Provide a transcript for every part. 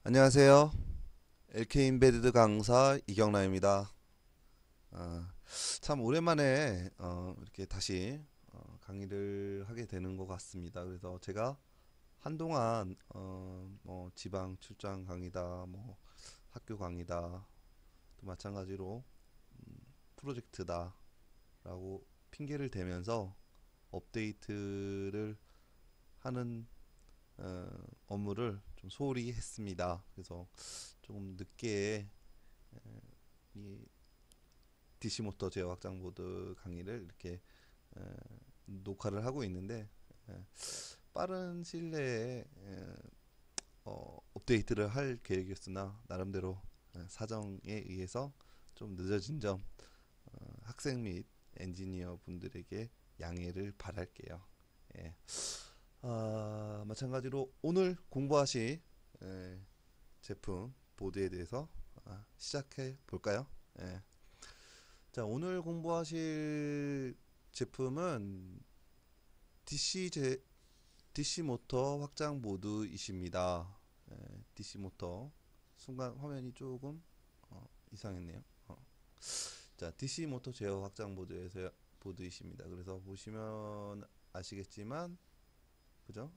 안녕하세요. LK 인베디드 강사 이경라입니다. 참 오랜만에 이렇게 다시 강의를 하게 되는 것 같습니다. 그래서 제가 한동안 뭐 지방 출장 강의다, 뭐 학교 강의다, 또 마찬가지로 프로젝트다라고 핑계를 대면서 업데이트를 하는 업무를 좀 소홀히 했습니다. 그래서 조금 늦게 이 DC모터 제어 확장보드 강의를 이렇게 에, 녹화를 하고 있는데 에, 빠른 시일 내에 업데이트를 할 계획이었으나 나름대로 사정에 의해서 좀 늦어진 점 학생 및 엔지니어 분들에게 양해를 바랄게요. 예. 마찬가지로 오늘 공부하실 제품 보드에 대해서 시작해 볼까요? 예. 자, 오늘 공부하실 제품은 DC 모터 확장 보드이십니다. DC 모터. 순간 화면이 조금 이상했네요. 자, DC 모터 제어 확장 보드이십니다. 그래서 보시면 아시겠지만, 그죠?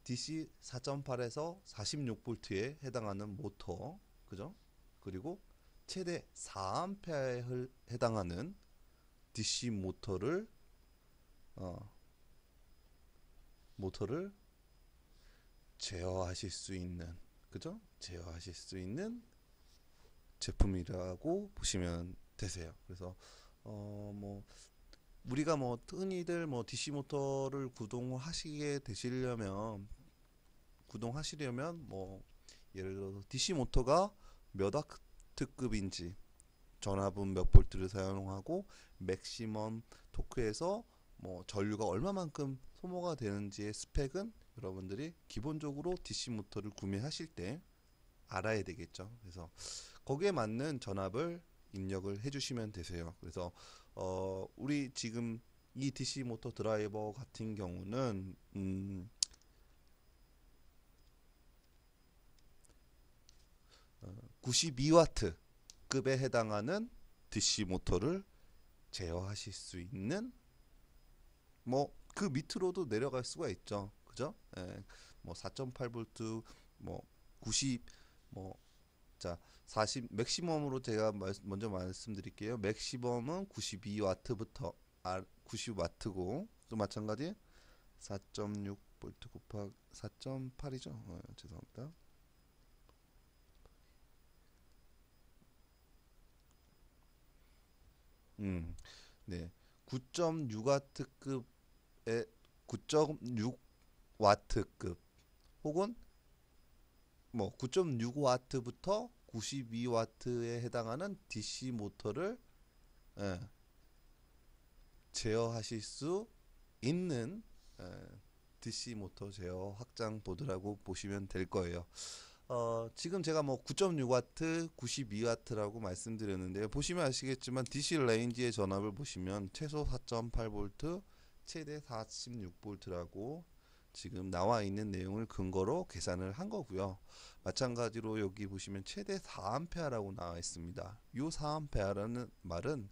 DC 4.8에서 46V에 해당하는 모터, 그죠? 그리고 최대 4A에 해당하는 DC 어, 모터를 제어하실 수 있는, 그죠? 제어하실 수 있는 제품이라고 보시면 되세요. 그래서 뭐 우리가 뭐 흔히들 뭐 DC 모터를 구동하시려면 뭐 예를 들어서 DC 모터가 몇 와트급인지, 전압은 몇 볼트를 사용하고 맥시멈 토크에서 뭐 전류가 얼마만큼 소모가 되는지의 스펙은 여러분들이 기본적으로 DC 모터를 구매하실 때 알아야 되겠죠. 그래서 거기에 맞는 전압을 입력을 해주시면 되세요. 그래서 우리 지금 이 DC 모터 드라이버 같은 경우는 92와트 급에 해당하는 DC 모터를 제어하실 수 있는, 뭐 그 밑으로도 내려갈 수가 있죠. 그죠? 뭐 4.8V, 뭐 90, 뭐 자, 40 맥시멈으로 제가 먼저 말씀드릴게요. 맥시멈은 92와트부터 90와트고, 또 마찬가지 4.6V 곱하기 4.8이죠. 죄송합니다. 네. 9.6와트급의 9.6와트급 혹은 뭐 9.65와트부터 92와트에 해당하는 DC 모터를 예, 제어하실 수 있는 DC 모터 제어 확장 보드라고 보시면 될 거예요. 지금 제가 뭐 9.6와트, 92와트라고 말씀드렸는데요. 보시면 아시겠지만 DC 레인지의 전압을 보시면 최소 4.8V, 최대 46V라고 지금 나와 있는 내용을 근거로 계산을 한 거고요. 마찬가지로 여기 보시면 최대 4A라고 나와 있습니다. 이 4A라는 말은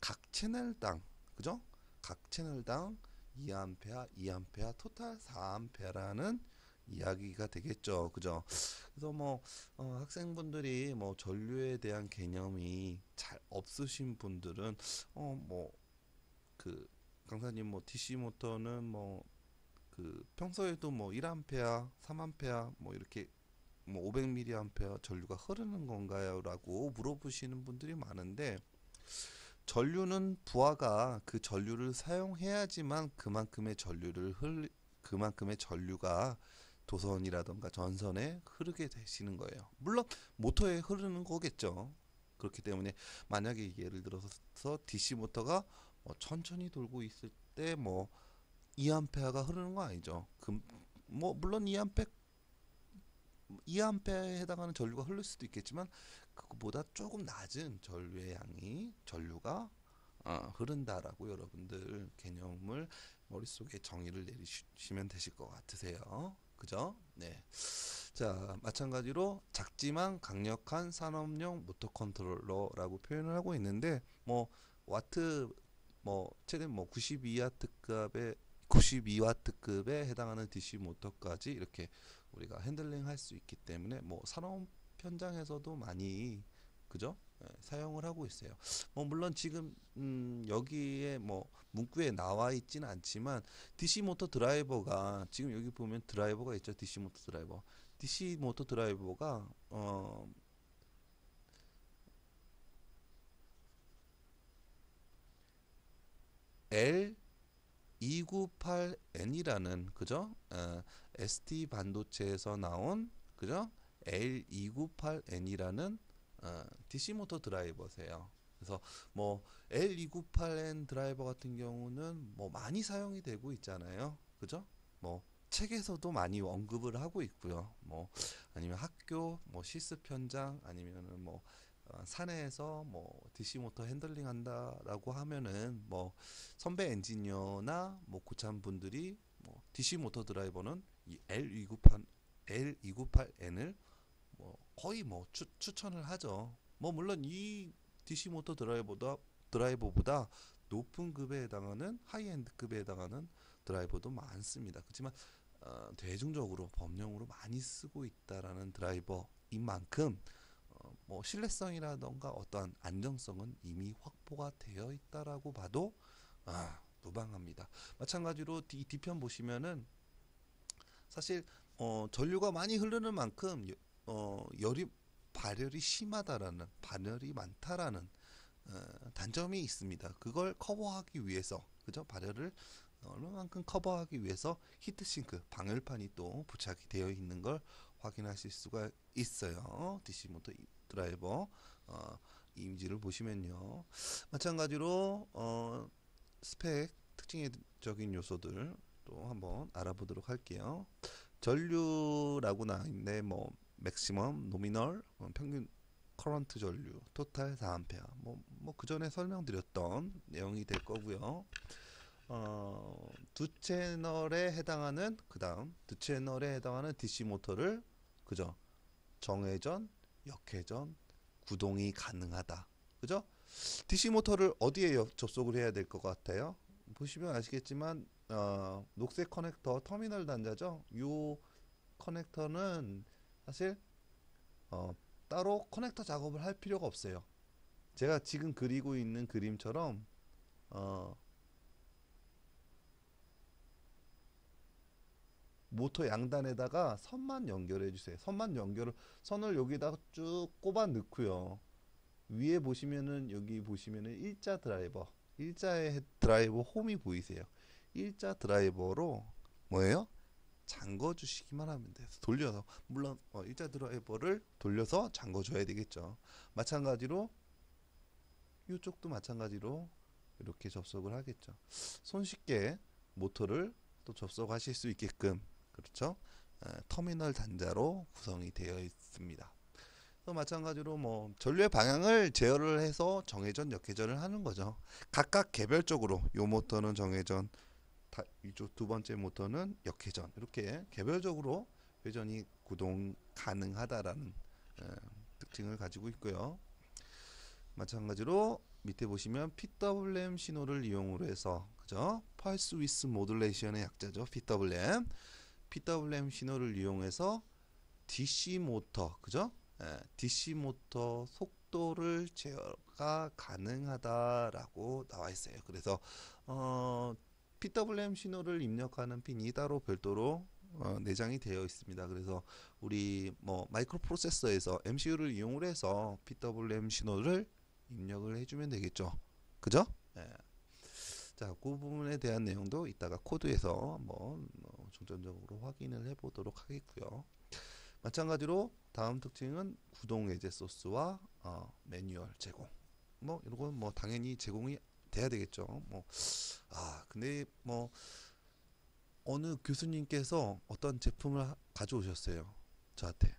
각 채널당, 그죠? 각 채널당 2A, 2A, 토탈 4A라는 이야기가 되겠죠. 그죠? 그래서 뭐 학생분들이 뭐 전류에 대한 개념이 잘 없으신 분들은 뭐 그 강사님 뭐 DC 모터는 뭐 그 평소에도 뭐 1A, 3A 뭐 이렇게 뭐 500mA 전류가 흐르는 건가요?라고 물어보시는 분들이 많은데, 전류는 부하가 그 전류를 사용해야지만 그만큼의 전류가 도선이라던가 전선에 흐르게 되시는 거예요. 물론 모터에 흐르는 거겠죠. 그렇기 때문에 만약에 예를 들어서 DC 모터가 천천히 돌고 있을 때 뭐 2A가 흐르는 거 아니죠. 뭐 물론 2A에 해당하는 전류가 흐를 수도 있겠지만 그거보다 조금 낮은 전류의 양이 전류가 흐른다라고 여러분들 개념을 머릿속에 정의를 내리시면 되실 것 같으세요. 그죠? 네. 자, 마찬가지로 작지만 강력한 산업용 모터 컨트롤러라고 표현을 하고 있는데 뭐 와트 최대 92와트급에 해당하는 DC 모터까지 이렇게 우리가 핸들링 할 수 있기 때문에 산업 현장에서도 많이 그죠? 사용을 하고 있어요. 물론 지금 여기에 문구에 나와 있지는 않지만 DC 모터 드라이버가 지금 여기 보면 드라이버가 있죠. DC 모터 드라이버. DC 모터 드라이버가 L298N이라는 그죠? ST 반도체에서 나온 그죠? L298N이라는 DC 모터 드라이버세요. 그래서 L298N 드라이버 같은 경우는 많이 사용이 되고 있잖아요. 그죠? 책에서도 많이 언급을 하고 있고요. 아니면 학교 실습 현장 아니면은 사내에서 DC 모터 핸들링 한다라고 하면은 선배 엔지니어나 고참 분들이 DC 모터 드라이버는 이 L298N을 거의 추천을 하죠. 물론 이 DC 모터 드라이버보다 높은 급에 해당하는 하이엔드 급에 해당하는 드라이버도 많습니다. 그렇지만 대중적으로 범용으로 많이 쓰고 있다라는 드라이버인 만큼 신뢰성이라던가 어떠한 안정성은 이미 확보가 되어 있다라고 봐도 무방합니다. 마찬가지로 이 뒤편 보시면은 사실 전류가 많이 흐르는 만큼 열이 발열이 심하다라는 발열이 많다라는 단점이 있습니다. 그걸 커버하기 위해서 그죠? 발열을 얼마만큼 커버하기 위해서 히트싱크 방열판이 또 부착이 되어 있는 걸 확인하실 수가 있어요. DC 모터 드라이버 이미지를 보시면요. 마찬가지로 스펙 특징적인 요소들 또 한번 알아보도록 할게요. 전류라고 나와 있는데 맥시멈, 노미널, 평균 커런트 전류, 토탈 4A 그 전에 설명드렸던 내용이 될 거고요. 두 채널에 해당하는 두 채널에 해당하는 DC 모터를 그죠? 정회전, 역회전, 구동이 가능하다. 그죠? DC 모터를 어디에 접속을 해야 될 것 같아요? 보시면 아시겠지만 녹색 커넥터 터미널 단자죠. 이 커넥터는 사실 따로 커넥터 작업을 할 필요가 없어요. 제가 지금 그리고 있는 그림처럼 모터 양단에다가 선만 연결해 주세요. 선을 여기다가 쭉 꼽아 넣고요. 위에 보시면은 여기 보시면은 일자의 드라이버 홈이 보이세요. 일자 드라이버로 뭐예요? 잠궈 주시기만 하면 돼요. 돌려서 물론 일자 드라이버를 돌려서 잠궈 줘야 되겠죠. 마찬가지로 이쪽도 마찬가지로 이렇게 접속을 하겠죠. 손쉽게 모터를 또 접속하실 수 있게끔 그렇죠? 터미널 단자로 구성이 되어 있습니다. 또 마찬가지로 전류의 방향을 제어를 해서 정회전, 역회전을 하는 거죠. 각각 개별적으로 요 모터는 정회전, 이쪽 두 번째 모터는 역회전 이렇게 개별적으로 회전이 구동 가능하다라는 특징을 가지고 있고요. 마찬가지로 밑에 보시면 PWM 신호를 이용으로 해서 그죠? 펄스 위스 모듈레이션의 약자죠. PWM 신호를 이용해서 DC 모터 그죠? DC 모터 속도를 제어가 가능하다라고 나와 있어요. 그래서 PWM 신호를 입력하는 핀이 따로 별도로 내장이 되어 있습니다. 그래서 우리 마이크로 프로세서에서 MCU를 이용을 해서 PWM 신호를 입력을 해주면 되겠죠. 그죠? 자, 그 부분에 대한 내용도 이따가 코드에서 한번 중점적으로 확인을 해보도록 하겠고요. 마찬가지로 다음 특징은 구동 외제 소스와 매뉴얼 제공. 이런 건 당연히 제공이 돼야 되겠죠. 근데 어느 교수님께서 어떤 제품을 가져오셨어요. 저한테.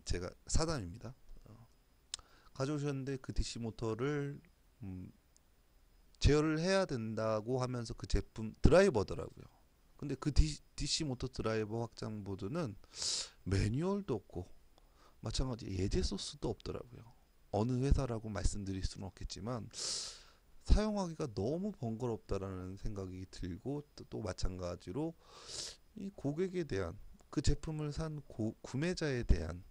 제가 사담입니다. 가져오셨는데 그 DC 모터를 제어를 해야 된다고 하면서 그 제품 드라이버더라고요. 근데 그 DC 모터 드라이버 확장 보드는 매뉴얼도 없고 마찬가지 예제 소스도 없더라고요. 어느 회사라고 말씀드릴 수는 없겠지만 사용하기가 너무 번거롭다라는 생각이 들고 또 마찬가지로 이 고객에 대한 그 제품을 산 구매자에 대한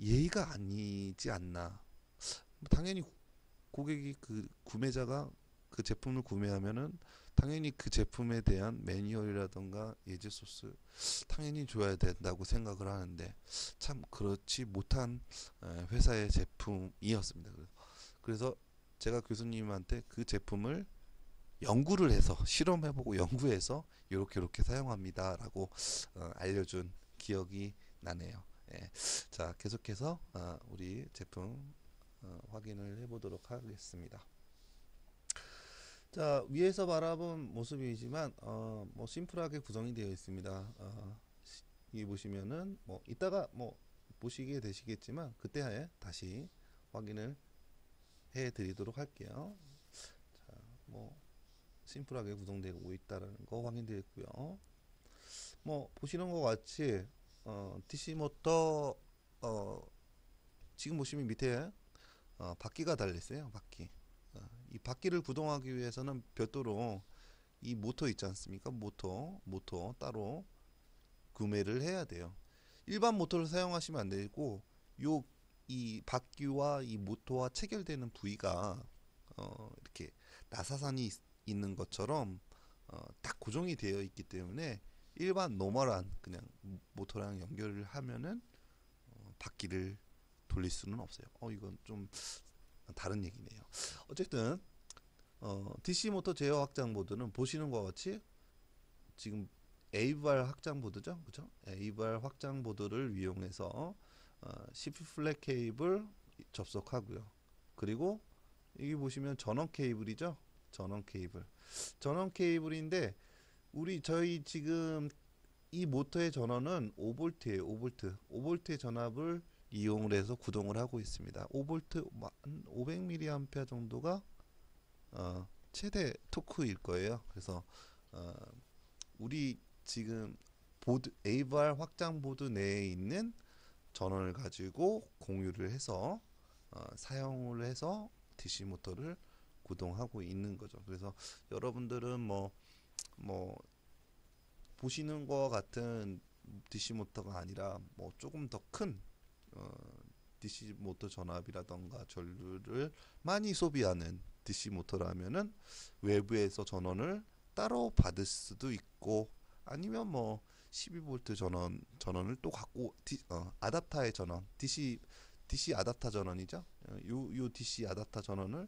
예의가 아니지 않나. 당연히 고객이 그 구매자가 그 제품을 구매하면은 당연히 그 제품에 대한 매뉴얼이라던가 예제 소스 당연히 줘야 된다고 생각을 하는데 참 그렇지 못한 회사의 제품이었습니다. 그래서 제가 교수님한테 그 제품을 연구를 해서 실험해보고 연구해서 이렇게 사용합니다라고 알려준 기억이 나네요. 예. 자, 계속해서 우리 제품 확인을 해보도록 하겠습니다. 자, 위에서 바라본 모습이지만 뭐 심플하게 구성이 되어 있습니다. 여기 보시면은 뭐 이따가 뭐 보시게 되시겠지만 그때 다시 확인을 해드리도록 할게요. 자, 뭐 심플하게 구성되고 있다라는 거 확인되었고요. 뭐 보시는 것 같이 DC 모터 지금 보시면 밑에 바퀴가 달려 있어요. 바퀴. 이 바퀴를 구동하기 위해서는 별도로 이 모터 있지 않습니까? 모터 따로 구매를 해야 돼요. 일반 모터를 사용하시면 안 되고 이 바퀴와 이 모터와 체결되는 부위가 이렇게 나사선이 있는 것처럼 딱 고정이 되어 있기 때문에 일반 노멀한 그냥 모터랑 연결을 하면은 바퀴를 돌릴 수는 없어요. 이건 좀 다른 얘기네요. 어쨌든 DC 모터 제어 확장 보드는 보시는 것 같이 지금 A발 확장 보드죠, 그죠? A발 확장 보드를 이용해서 CP 플랫 케이블 접속하고요. 그리고 여기 보시면 전원 케이블이죠. 전원 케이블인데 저희 지금 이 모터의 전원은 5V예요. 5V의 전압을 이용을 해서 구동을 하고 있습니다. 5V 500mA 정도가 최대 토크일 거예요. 그래서 우리 지금 A발 확장 보드 내에 있는 전원을 가지고 공유를 해서 사용을 해서 DC 모터를 구동하고 있는 거죠. 그래서 여러분들은 뭐 보시는 것 같은 DC 모터가 아니라 뭐 조금 더 큰 DC 모터 전압이라던가 전류를 많이 소비하는 DC 모터라면은 외부에서 전원을 따로 받을 수도 있고 아니면 뭐 12V 전원을 또 갖고 아답터의 전원 DC 아답터 전원이죠. 요 DC 아답터 전원을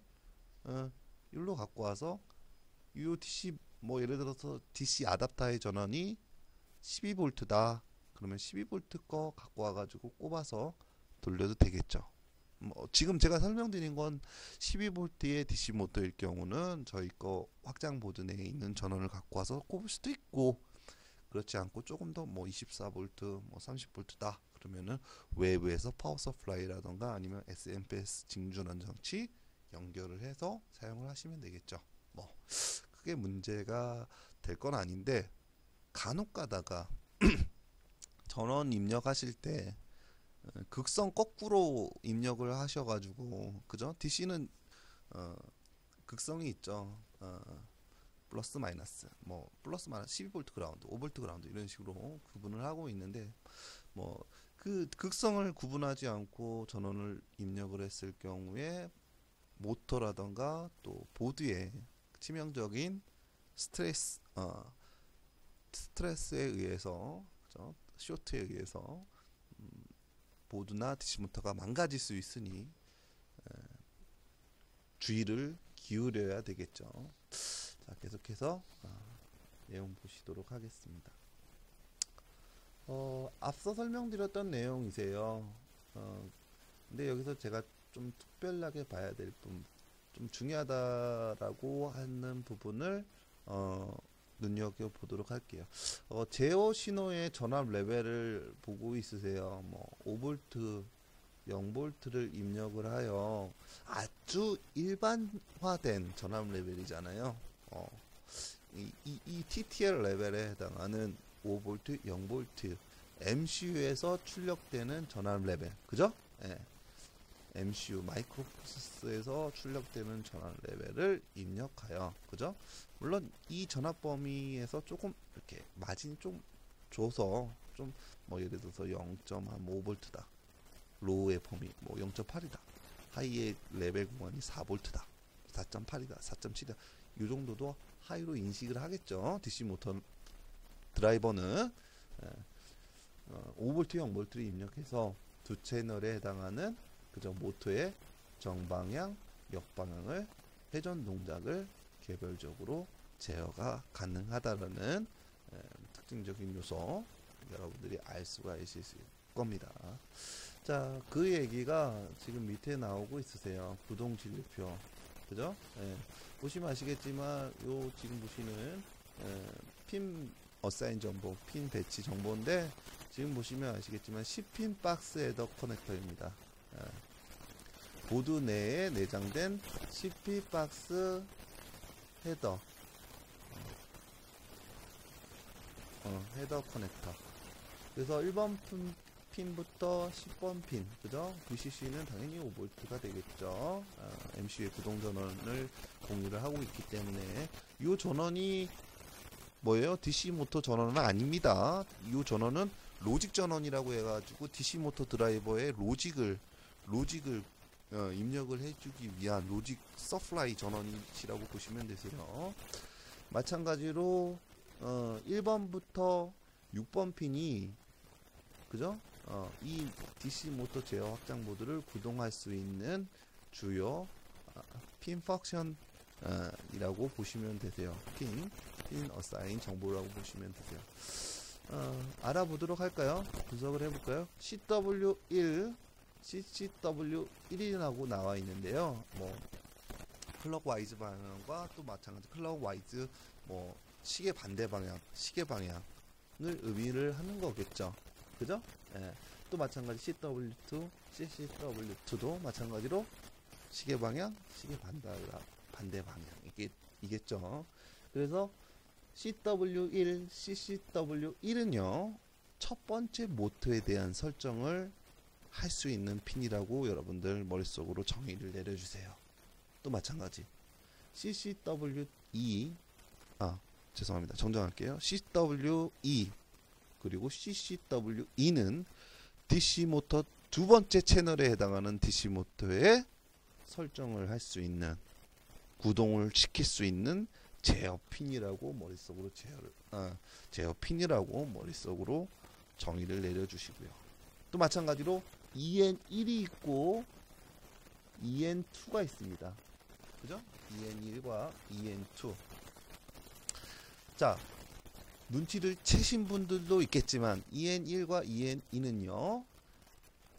일로 갖고 와서 요 DC 뭐 예를 들어서 DC 아답터의 전원이 12V다. 그러면 12V 거 갖고 와가지고 꼽아서 돌려도 되겠죠. 뭐 지금 제가 설명드린 건 12V의 DC 모터일 경우는 저희 거 확장 보드 내에 있는 전원을 갖고 와서 꼽을 수도 있고 그렇지 않고 조금 더 뭐 24V, 뭐 30V다. 그러면은 외부에서 파워 서플라이라던가 아니면 SMPS 징전원 장치 연결을 해서 사용을 하시면 되겠죠. 뭐 크게 문제가 될 건 아닌데 간혹 가다가 전원 입력하실 때 극성 거꾸로 입력을 하셔가지고 그죠? DC는 극성이 있죠. 플러스 마이너스 뭐 플러스 마이너스 12V 그라운드, 5V 그라운드 이런 식으로 구분을 하고 있는데 뭐 그 극성을 구분하지 않고 전원을 입력을 했을 경우에 모터라던가 또 보드에 치명적인 스트레스에 의해서 그죠? 쇼트에 의해서 보드나 DC 모터가 망가질 수 있으니 주의를 기울여야 되겠죠. 자, 계속해서 내용 보시도록 하겠습니다. 앞서 설명드렸던 내용이세요. 근데 여기서 제가 좀 특별하게 봐야 될 좀 중요하다라고 하는 부분을 눈여겨 보도록 할게요. 제어 신호의 전압 레벨을 보고 있으세요. 뭐 5V, 0V를 입력을 하여 아주 일반화된 전압 레벨이잖아요. 이 TTL 레벨에 해당하는 5V, 0V MCU에서 출력되는 전압 레벨, 그죠? 예. MCU 마이크로 프로세서에서 출력되는 전압 레벨을 입력하여, 그죠? 물론 이 전압 범위에서 조금 이렇게 마진 좀 줘서 좀 뭐 예를 들어서 0.5V다. 로우의 범위 뭐 0.8이다. 하이의 레벨 구간이 4V다. 4.8이다. 4.7이다. 이 정도도 하이로 인식을 하겠죠. DC 모터 드라이버는 5V, 0V를 입력해서 두 채널에 해당하는 그저 모터의 정방향, 역방향을 회전 동작을 개별적으로 제어가 가능하다는 특징적인 요소 여러분들이 알 수가 있을 겁니다. 자, 그 얘기가 지금 밑에 나오고 있으세요. 구동 진리표, 그죠? 예. 보시면 아시겠지만 요 지금 보시는 핀 어사인 정보, 핀 배치 정보인데 지금 보시면 아시겠지만 10핀 박스 헤더 커넥터입니다. 보드 내에 내장된 10핀 박스 헤더 헤더 커넥터. 그래서 1번 핀부터 10번 핀, 그죠? VCC는 당연히 5V가 되겠죠. MCU의 구동 전원을 공유를 하고 있기 때문에 이 전원이 뭐예요? DC 모터 전원은 아닙니다. 이 전원은 로직 전원이라고 해가지고 DC 모터 드라이버의 로직을 입력을 해주기 위한 로직 서플라이 전원이라고 보시면 되세요. 마찬가지로 1번부터 6번 핀이 그죠? 이 DC 모터 제어 확장 모드를 구동할 수 있는 주요 핀 펑션 이라고 보시면 되세요. 핀 어사인 정보라고 보시면 되세요. 알아보도록 할까요? 분석을 해볼까요? CW1, CCW1이라고 나와 있는데요. 뭐 클럭와이즈 방향과 또 마찬가지 클럭와이즈 뭐 시계 반대 방향, 시계 방향을 의미를 하는 거겠죠. 그죠? 예. 또 마찬가지 CW2, CCW2도 마찬가지로 시계 방향, 시계 반대 방향 이겠죠. 그래서 CW1, CCW1은요 첫 번째 모터에 대한 설정을 할 수 있는 핀이라고 여러분들 머릿속으로 정의를 내려주세요. 또 마찬가지 CCW2 죄송합니다. 정정할게요. CW2 그리고 CCW2는 DC 모터 두 번째 채널에 해당하는 DC 모터에 설정을 할 수 있는 구동을 시킬 수 있는 제어 핀이라고 머릿속으로 제어 핀이라고 머릿속으로 정의를 내려주시고요. 또 마찬가지로 EN1이 있고 EN2가 있습니다. 그죠? EN1과 EN2. 자, 눈치를 채신 분들도 있겠지만 EN1과 EN2는요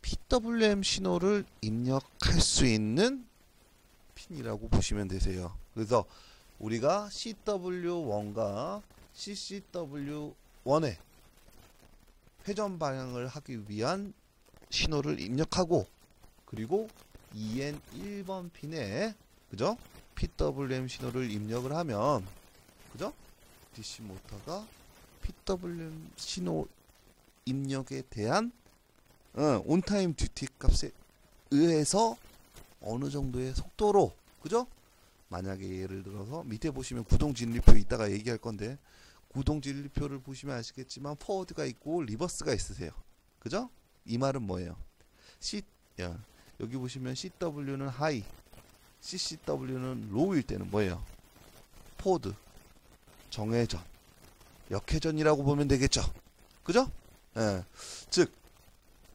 PWM 신호를 입력할 수 있는 핀이라고 보시면 되세요. 그래서 우리가 CW1과 CCW1의 회전 방향을 하기 위한 신호를 입력하고 그리고 EN1번 핀에 그죠? PWM 신호를 입력을 하면 그죠? DC 모터가 PWM 신호 입력에 대한 온타임 듀티 값에 의해서 어느 정도의 속도로 그죠? 만약에 예를 들어서 밑에 보시면 구동 진리표 이따가 얘기할 건데 구동 진리표를 보시면 아시겠지만 포워드가 있고 리버스가 있으세요. 그죠? 이 말은 뭐예요? 여기 보시면 CW는 하이, CCW는 로우일 때는 뭐예요? 포워드, 정회전, 역회전이라고 보면 되겠죠. 그죠? 즉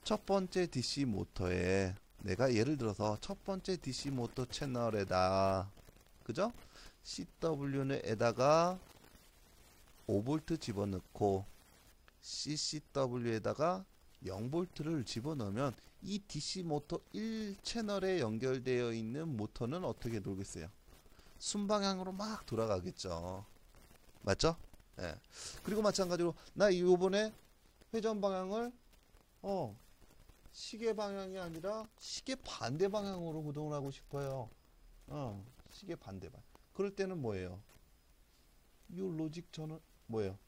첫 번째 DC 모터에 내가 예를 들어서 첫 번째 DC 모터 채널에다 그죠? CW에다가 5V 집어넣고 CCW에다가 0V를 집어넣으면 이 DC 모터 1채널에 연결되어 있는 모터는 어떻게 돌겠어요? 순방향으로 막 돌아가겠죠. 맞죠? 예. 그리고 마찬가지로 나 요번에 회전 방향을 시계 방향이 아니라 시계 반대 방향으로 구동을 하고 싶어요. 시계 반대 방향. 그럴 때는 뭐예요? 요 로직 전원 뭐예요?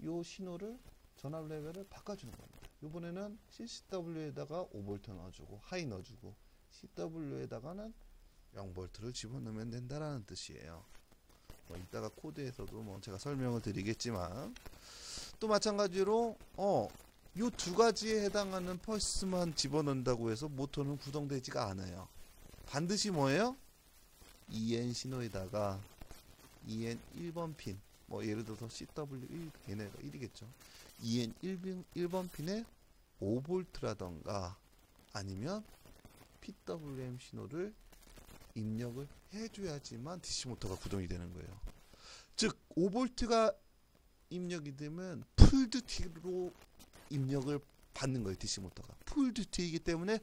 요 신호를 전압 레벨을 바꿔주는 겁니다. 이번에는 CCW에다가 5V 넣어주고 하이 넣어주고 CW에다가는 0V를 집어넣으면 된다라는 뜻이에요. 이따가 코드에서도 제가 설명을 드리겠지만 또 마찬가지로 요 두 가지에 해당하는 펄스만 집어넣는다고 해서 모터는 구동되지가 않아요. 반드시 뭐예요? EN 신호에다가 EN 1번 핀, 예를 들어서 CW1, 얘네가 1이겠죠. EN 1번 핀에 5V라던가 아니면 PWM 신호를 입력을 해줘야지만 DC 모터가 구동이 되는 거예요. 즉 5V가 입력이 되면 풀듀티로 입력을 받는 거예요. DC 모터가 풀듀티이기 때문에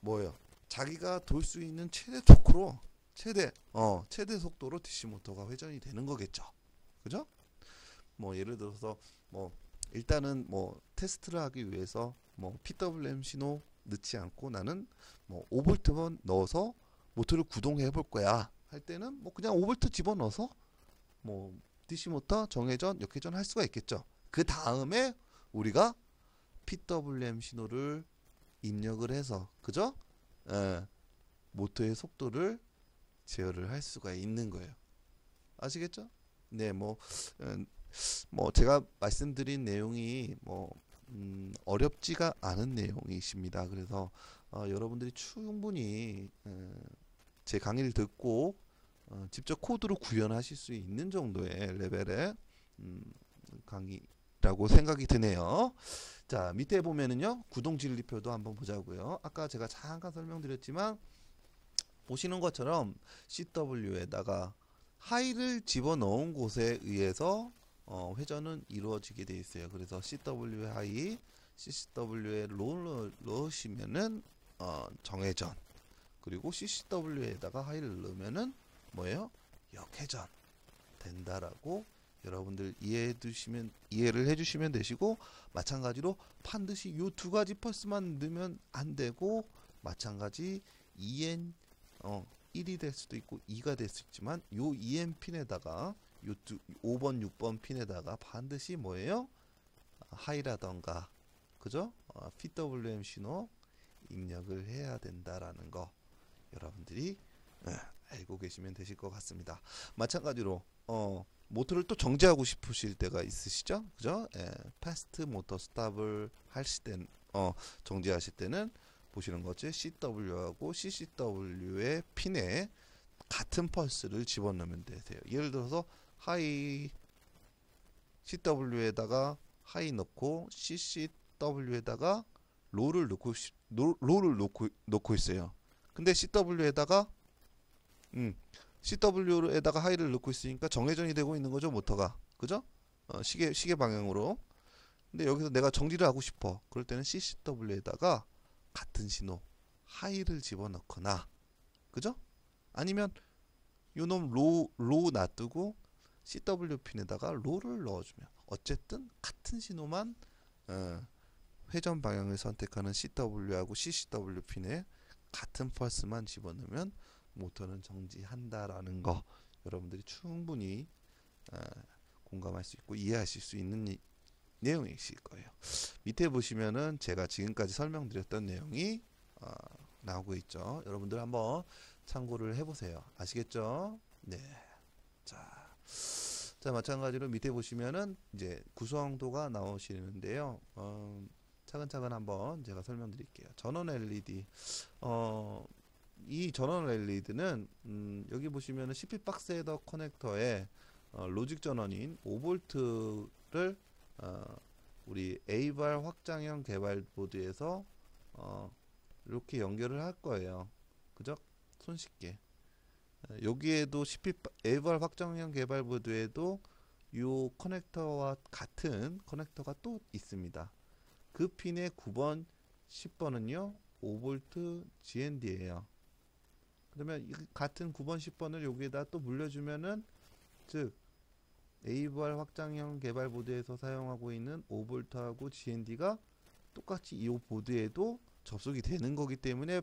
뭐예요? 자기가 돌 수 있는 최대 토크로 최대 속도로 DC 모터가 회전이 되는 거겠죠. 그죠? 예를 들어서 일단은 테스트를 하기 위해서 PWM 신호 넣지 않고 나는 5V만 넣어서 모터를 구동해 볼 거야 할 때는 그냥 5V 집어넣어서 DC 모터 정회전, 역회전 할 수가 있겠죠. 그 다음에 우리가 PWM 신호를 입력을 해서 그죠? 모터의 속도를 제어를 할 수가 있는 거예요. 아시겠죠? 네, 제가 말씀드린 내용이 어렵지가 않은 내용이십니다. 그래서 여러분들이 충분히 제 강의를 듣고 직접 코드로 구현하실 수 있는 정도의 레벨의 강의라고 생각이 드네요. 자, 밑에 보면은요 구동 진리표도 한번 보자고요. 아까 제가 잠깐 설명드렸지만 보시는 것처럼 CW에다가 하이를 집어넣은 곳에 의해서 회전은 이루어지게 되어 있어요. 그래서 CW 하이, CCW에 롤을 넣으시면은 정회전, 그리고 CCW에다가 하이를 넣으면은 뭐예요? 역회전 된다라고 여러분들 이해를 해주시면 되시고, 마찬가지로 반드시 요 두 가지 펄스만 넣으면 안 되고, 마찬가지 EN 1이 될 수도 있고 2가 될 수 있지만 요 EN 핀에다가 요 5번 6번 핀에다가 반드시 뭐예요? 하이라던가 그죠? PWM 신호 입력을 해야 된다라는 거 여러분들이 알고 계시면 되실 것 같습니다. 마찬가지로 모터를 또 정지하고 싶으실 때가 있으시죠? 그죠? 패스트 모터 스탑을 하실 땐 정지하실 때는 보시는 거지, CW하고 CCW의 핀에 같은 펄스를 집어넣으면 되세요. 예를 들어서 하이 CW에다가 하이 넣고 CCW에다가 롤을 넣고 있어요. 근데 CW에다가 하이를 넣고 있으니까 정회전이 되고 있는 거죠, 모터가. 그죠? 시계 방향으로. 근데 여기서 내가 정지를 하고 싶어. 그럴 때는 CCW에다가 같은 신호 하이를 집어넣거나, 그죠? 아니면 요놈 로우 놔두고 CW 핀에다가 롤을 넣어주면 어쨌든 같은 신호만 회전 방향을 선택하는 CW하고 CCW 핀에 같은 펄스만 집어넣으면 모터는 정지한다라는 거 여러분들이 충분히 공감할 수 있고 이해하실 수 있는 내용이실 거예요. 밑에 보시면은 제가 지금까지 설명드렸던 내용이 나오고 있죠. 여러분들 한번 참고를 해보세요. 아시겠죠? 네. 자, 마찬가지로 밑에 보시면은 이제 구성도가 나오시는데요. 차근차근 한번 제가 설명드릴게요. 전원 LED. 이 전원 LED는 여기 보시면은 CP 박스 헤더 커넥터에 로직 전원인 5V를 우리 A발 확장형 개발 보드에서 이렇게 연결을 할 거예요. 그죠? 손쉽게. 여기에도 A발 확장형 개발 보드에도 이 커넥터와 같은 커넥터가 또 있습니다. 그 핀의 9번, 10번은요 5V GND예요. 그러면 이 같은 9번, 10번을 여기에다 또 물려주면은, 즉 A발 확장형 개발 보드에서 사용하고 있는 5V하고 GND가 똑같이 이 보드에도 접속이 되는 거기 때문에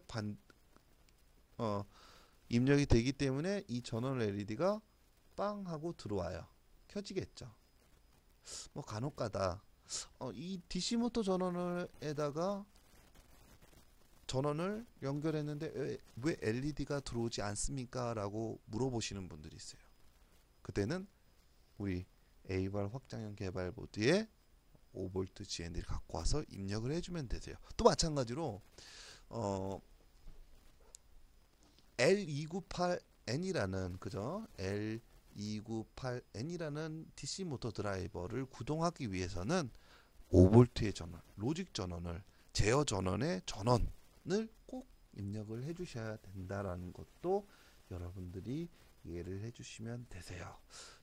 입력이 되기 때문에 이 전원 LED가 빵 하고 들어와요. 켜지겠죠. 뭐 간혹가다 이 DC 모터 전원에다가 전원을 연결했는데 왜 LED가 들어오지 않습니까? 라고 물어보시는 분들이 있어요. 그때는 우리 A발 확장형 개발 보드에 5V GND를 갖고 와서 입력을 해주면 되세요. 또 마찬가지로 L298N이라는 그죠? L298N이라는 DC 모터 드라이버를 구동하기 위해서는 5V의 전원, 로직 전원을 제어 전원의 전원을 꼭 입력을 해주셔야 된다라는 것도 여러분들이 이해를 해주시면 되세요.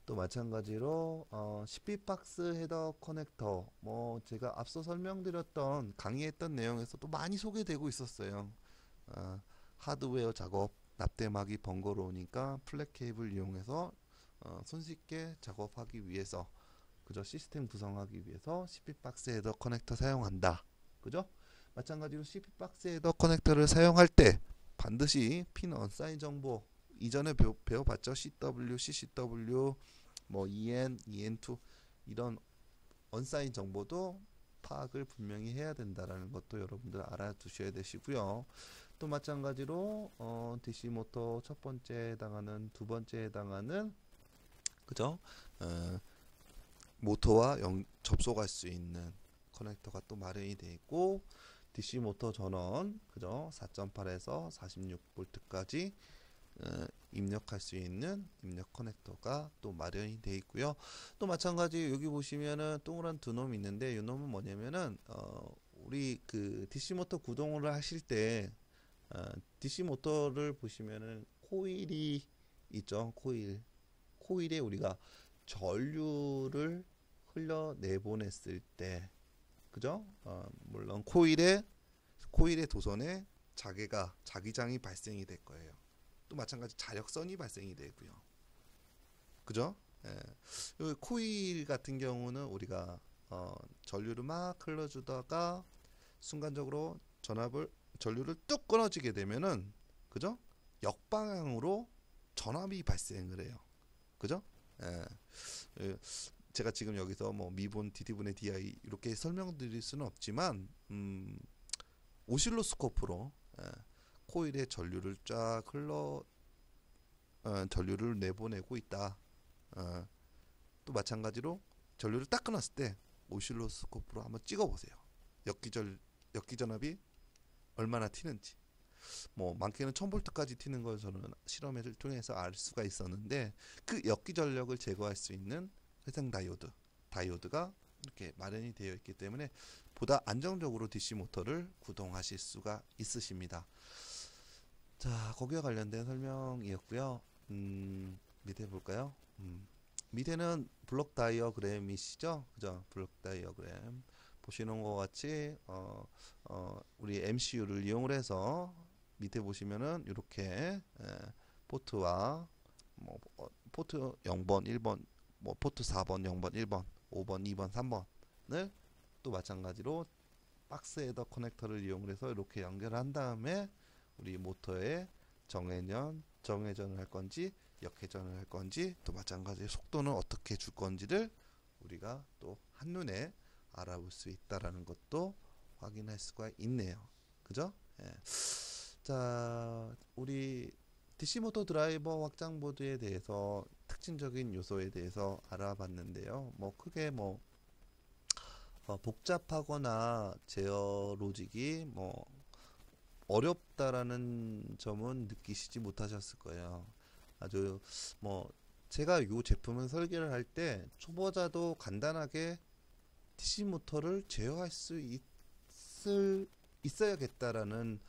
또 마찬가지로 CP박스 헤더 커넥터 뭐 제가 앞서 설명드렸던 강의했던 내용에서 또 많이 소개되고 있었어요. 하드웨어 작업 납땜하기 번거로우니까 플랫 케이블 이용해서 손쉽게 작업하기 위해서 그죠? 시스템 구성하기 위해서 CP박스 헤더 커넥터 사용한다. 그죠? 마찬가지로 CP박스 헤더 커넥터를 사용할 때 반드시 핀 언사인 정보 이전에 배워봤죠? CW, CCW, 뭐 EN, EN2 이런 언사인 정보도 파악을 분명히 해야 된다라는 것도 여러분들 알아두셔야 되시고요. 또 마찬가지로 DC 모터 첫 번째에 해당하는 두 번째에 해당하는 그죠? 모터와 접속할 수 있는 커넥터가 또 마련이 되어 있고 DC 모터 전원 그죠? 4.8에서 46V까지 입력할 수 있는 입력 커넥터가 또 마련이 되어 있고요. 또 마찬가지 여기 보시면은 동그란 두 놈이 있는데 이 놈은 뭐냐면은 우리 그 DC 모터 구동을 하실 때 DC 모터를 보시면은 코일이 있죠. 코일에 우리가 전류를 흘려 내보냈을 때 그죠? 물론 코일의 도선에 자기장이 발생이 될 거예요. 또 마찬가지 자력선이 발생이 되고요. 그죠? 예. 코일 같은 경우는 우리가 전류를 막 흘러주다가 순간적으로 전류를 뚝 끊어지게 되면은 그죠? 역방향으로 전압이 발생을 해요. 그죠? 예. 제가 지금 여기서 뭐 미분 DD분의 DI 이렇게 설명드릴 수는 없지만 오실로스코프로 코일에 전류를 쫙 전류를 내보내고 있다. 또 마찬가지로 전류를 딱 끊었을 때 오실로스코프로 한번 찍어보세요. 역기전압이 얼마나 튀는지. 뭐 많게는 1000V까지 튀는 걸 저는 실험을 통해서 알 수가 있었는데 그 역기전력을 제거할 수 있는 회생 다이오드가 이렇게 마련이 되어 있기 때문에 보다 안정적으로 DC 모터를 구동하실 수가 있으십니다. 자, 거기와 관련된 설명이었고요. 밑에 볼까요? 밑에는 블록 다이어그램이시죠? 그죠? 블록 다이어그램 보시는 것 같이 우리 MCU를 이용을 해서 밑에 보시면은 이렇게 포트와 뭐 포트 0번, 1번, 뭐 포트 4번, 0번, 1번, 5번, 2번, 3번을 또 마찬가지로 박스 헤더 커넥터를 이용해서 이렇게 연결한 다음에 우리 모터에 정회전을 할 건지 역회전을 할 건지 또 마찬가지 속도는 어떻게 줄 건지를 우리가 또 한눈에 알아볼 수 있다라는 것도 확인할 수가 있네요. 그죠? 예. 자, 우리 DC 모터 드라이버 확장 보드에 대해서 특징적인 요소에 대해서 알아봤는데요. 뭐 크게 뭐 복잡하거나 제어 로직이 뭐 어렵다라는 점은 느끼시지 못하셨을 거예요. 아주 뭐 제가 이 제품을 설계를 할 때 초보자도 간단하게 DC 모터를 제어할 수 있어야겠다라는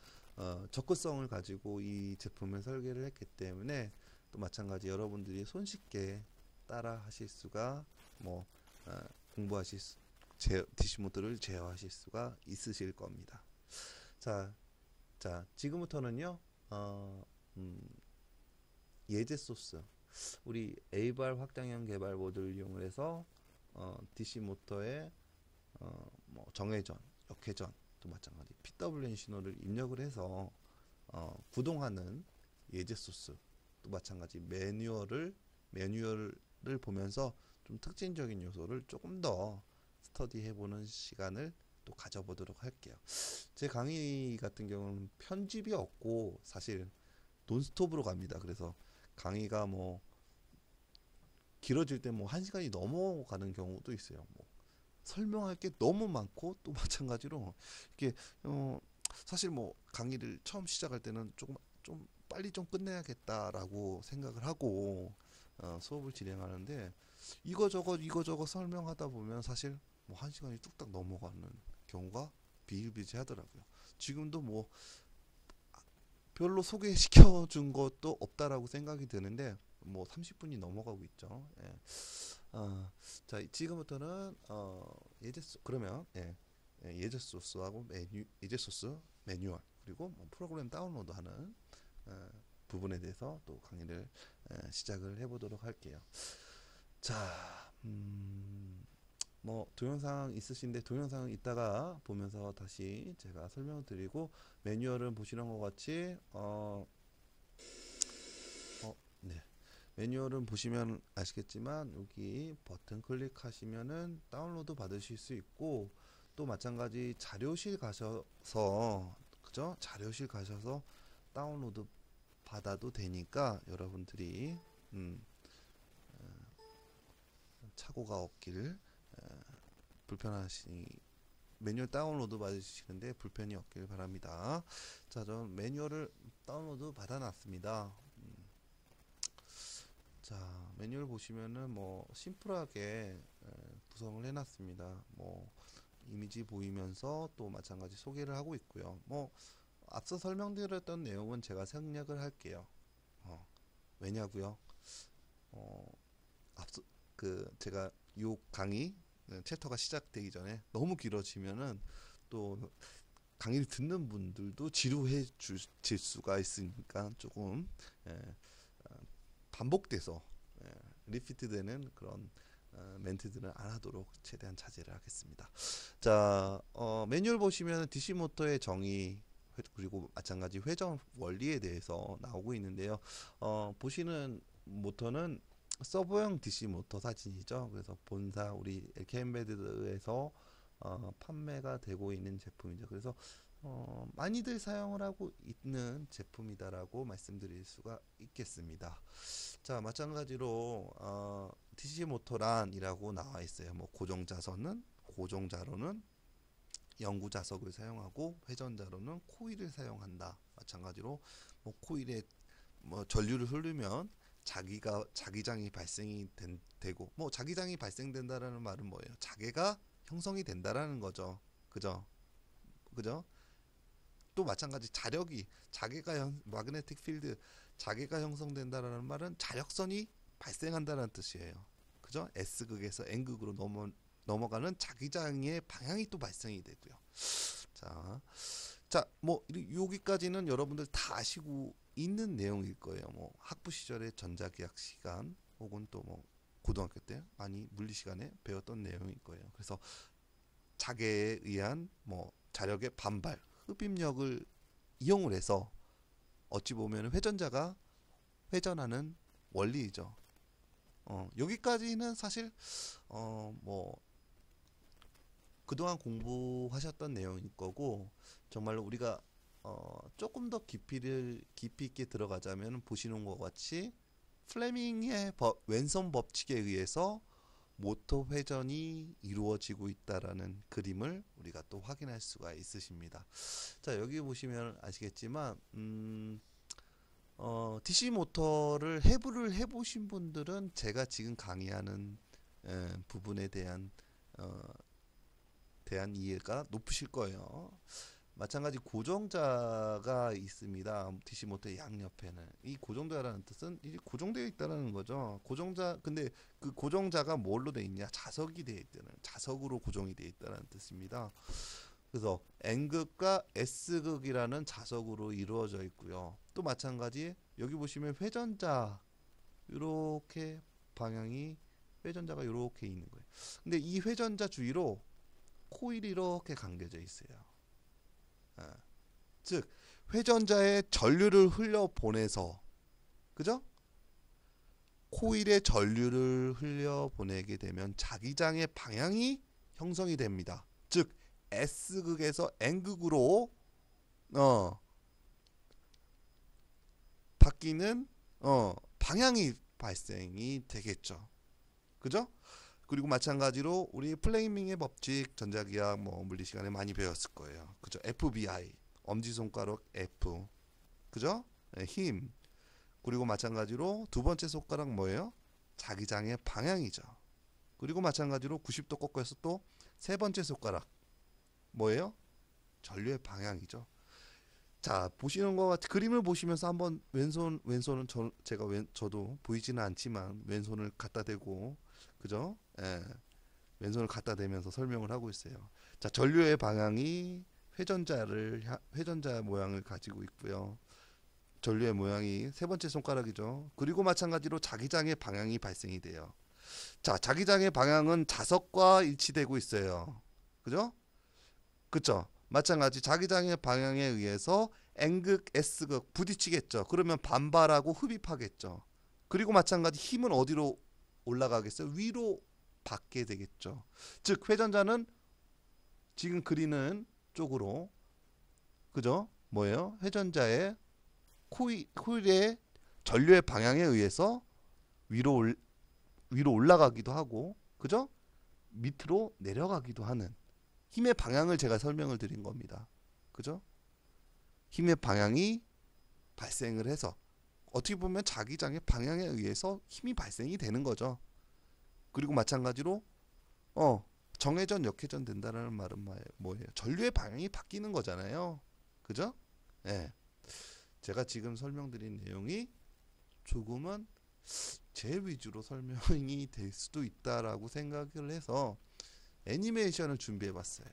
접근성을 가지고 이 제품을 설계를 했기 때문에 또 마찬가지 여러분들이 손쉽게 따라 하실 수가 뭐 DC 모터를 제어하실 수가 있으실 겁니다. 자, 지금부터는요 예제 소스 우리 A발 확장형 개발 보드를 이용해서 DC 모터의 뭐 정회전 역회전도 마찬가지 PWM 신호를 입력을 해서 구동하는 예제 소스 또 마찬가지 매뉴얼을 보면서 좀 특징적인 요소를 조금 더 스터디해보는 시간을 또 가져보도록 할게요. 제 강의 같은 경우는 편집이 없고 사실 논스톱으로 갑니다. 그래서 강의가 뭐 길어질 때 뭐 1시간이 넘어가는 경우도 있어요. 뭐 설명할 게 너무 많고 또 마찬가지로 이게 사실 뭐 강의를 처음 시작할 때는 조금 좀 빨리 좀 끝내야겠다라고 생각을 하고 수업을 진행하는데 이거저거 설명하다 보면 사실 뭐 1시간이 뚝딱 넘어가는 경우가 비일비재하더라고요. 지금도 뭐 별로 소개시켜 준 것도 없다라고 생각이 드는데 뭐 30분이 넘어가고 있죠. 예. 자, 지금부터는 그러면 예제 소스하고 예제 소스 매뉴얼 그리고 뭐 프로그램 다운로드하는 부분에 대해서 또 강의를 시작을 해보도록 할게요. 자, 뭐 동영상 있으신데 동영상 이따가 보면서 다시 제가 설명을 드리고 매뉴얼은 보시는 것 같이 네. 매뉴얼은 보시면 아시겠지만 여기 버튼 클릭하시면은 다운로드 받으실 수 있고 또 마찬가지 자료실 가셔서 그죠? 자료실 가셔서 다운로드 받아도 되니까 여러분들이 착오가 없길 불편하시니 매뉴얼 다운로드 받으시는데 불편이 없길 바랍니다. 자, 전 매뉴얼을 다운로드 받아놨습니다. 자, 매뉴얼 보시면은 뭐 심플하게 구성을 해놨습니다. 뭐 이미지 보이면서 또 마찬가지 소개를 하고 있고요. 뭐 앞서 설명드렸던 내용은 제가 생략을 할게요. 왜냐고요? 앞서 제가 요 강의 챕터가 시작되기 전에 너무 길어지면은 또 강의를 듣는 분들도 지루해 질 수가 있으니까 조금 반복돼서 리피트되는 그런 멘트들은 안 하도록 최대한 자제를 하겠습니다. 자, 매뉴얼 보시면 DC 모터의 정의 그리고 마찬가지 회전 원리에 대해서 나오고 있는데요. 보시는 모터는 서버형 DC 모터 사진이죠. 그래서 본사 우리 LK엠베드에서 판매가 되고 있는 제품이죠. 그래서 많이들 사용을 하고 있는 제품이다라고 말씀드릴 수가 있겠습니다. 자, 마찬가지로 DC 모터란이라고 나와 있어요. 뭐 고정자로는 영구자석을 사용하고 회전자로는 코일을 사용한다. 마찬가지로 뭐 코일에 뭐 전류를 흐르면 자기장이 발생이 되고 뭐 자기장이 발생된다라는 말은 뭐예요? 자개가 형성이 된다라는 거죠. 그죠? 또 마찬가지 마그네틱 필드 자개가 형성된다라는 말은 자력선이 발생한다는 뜻이에요. 그죠? S극에서 N극으로 넘어가는 자기장의 방향이 또 발생이 되고요. 자, 뭐 여기까지는 여러분들 다 아시고 있는 내용일 거예요. 뭐 학부 시절의 전자기학 시간 혹은 또 뭐 고등학교 때 많이 물리 시간에 배웠던 내용일 거예요. 그래서 자개에 의한 뭐 자력의 반발, 흡입력을 이용을 해서 어찌 보면 회전자가 회전하는 원리이죠. 여기까지는 사실 뭐 그동안 공부하셨던 내용일 거고 정말로 우리가 조금 더 깊이 있게 들어가자면 보시는 것 같이 플레밍의 왼손 법칙에 의해서 모터 회전이 이루어지고 있다라는 그림을 우리가 또 확인할 수가 있으십니다. 자, 여기 보시면 아시겠지만 DC 모터를 해부를 해보신 분들은 제가 지금 강의하는 부분에 대한 이해가 높으실 거예요. 마찬가지 고정자가 있습니다. DC 모터의 양옆에는 이 고정자라는 뜻은 이제 고정되어 있다는 거죠. 근데 그 고정자가 뭘로 되어 있냐? 자석이 되어 있다는 자석으로 고정이 되어 있다는 뜻입니다. 그래서 N극과 S극이라는 자석으로 이루어져 있고요. 또 마찬가지 여기 보시면 회전자 회전자가 이렇게 있는 거예요. 근데 이 회전자 주위로 코일이 이렇게 감겨져 있어요. 즉 회전자에 전류를 흘려 보내서, 그죠? 코일에 전류를 흘려 보내게 되면 자기장의 방향이 형성이 됩니다. 즉 S극에서 N극으로 바뀌는 방향이 발생이 되겠죠. 그죠? 그리고 마찬가지로 우리 플레이밍의 법칙, 전자기학, 물리 시간에 많이 배웠을 거예요. 그죠? FBI, 엄지손가락 F, 그죠? 네, 힘. 그리고 마찬가지로 두 번째 손가락 뭐예요? 자기장의 방향이죠. 그리고 마찬가지로 90도 꺾어서 또 세 번째 손가락 뭐예요? 전류의 방향이죠. 자, 보시는 것 같이 그림을 보시면서 한번 왼손은 저도 보이지는 않지만 왼손을 갖다 대고, 그죠? 예, 왼손을 갖다 대면서 설명을 하고 있어요. 자, 전류의 방향이 회전자 모양을 가지고 있고요. 전류의 모양이 세 번째 손가락이죠. 그리고 마찬가지로 자기장의 방향이 발생이 돼요. 자, 자기장의 방향은 자석과 일치되고 있어요. 그죠? 그쵸? 마찬가지 자기장의 방향에 의해서 N극, S극 부딪히겠죠. 그러면 반발하고 흡입하겠죠. 그리고 마찬가지 힘은 어디로 올라가겠어요? 위로 받게 되겠죠. 즉 회전자는 지금 그리는 쪽으로, 그죠? 뭐예요? 회전자의 코일의 전류의 방향에 의해서 위로 올라가기도 하고, 그죠? 밑으로 내려가기도 하는 힘의 방향을 제가 설명을 드린 겁니다. 그죠? 힘의 방향이 발생을 해서 어떻게 보면 자기장의 방향에 의해서 힘이 발생이 되는 거죠. 그리고 마찬가지로 정회전, 역회전 된다는 말은 뭐예요? 전류의 방향이 바뀌는 거잖아요. 그죠? 네. 제가 지금 설명드린 내용이 조금은 제 위주로 설명이 될 수도 있다라고 생각을 해서 애니메이션을 준비해 봤어요.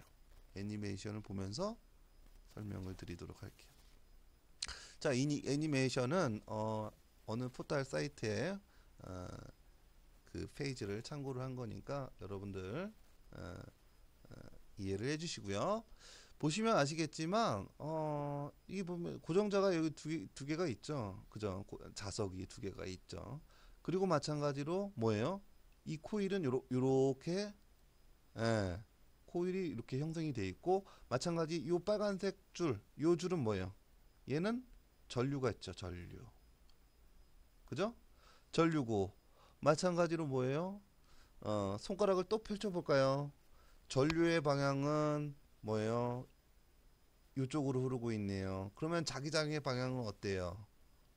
애니메이션을 보면서 설명을 드리도록 할게요. 자, 이 애니메이션은 어느 포털 사이트에 그 페이지를 참고를 한 거니까 여러분들 이해를 해주시고요. 보시면 아시겠지만 이게 보면 고정자가 여기 두 개가 있죠. 그죠? 자석이 두 개가 있죠. 그리고 마찬가지로 뭐예요? 이 코일은 요렇게 코일이 이렇게 형성이 돼 있고, 마찬가지 요 빨간색 요 줄은 뭐예요? 얘는 전류가 있죠. 전류. 그죠? 전류고, 마찬가지로 뭐예요? 손가락을 또 펼쳐 볼까요? 전류의 방향은 뭐예요? 이쪽으로 흐르고 있네요. 그러면 자기장의 방향은 어때요?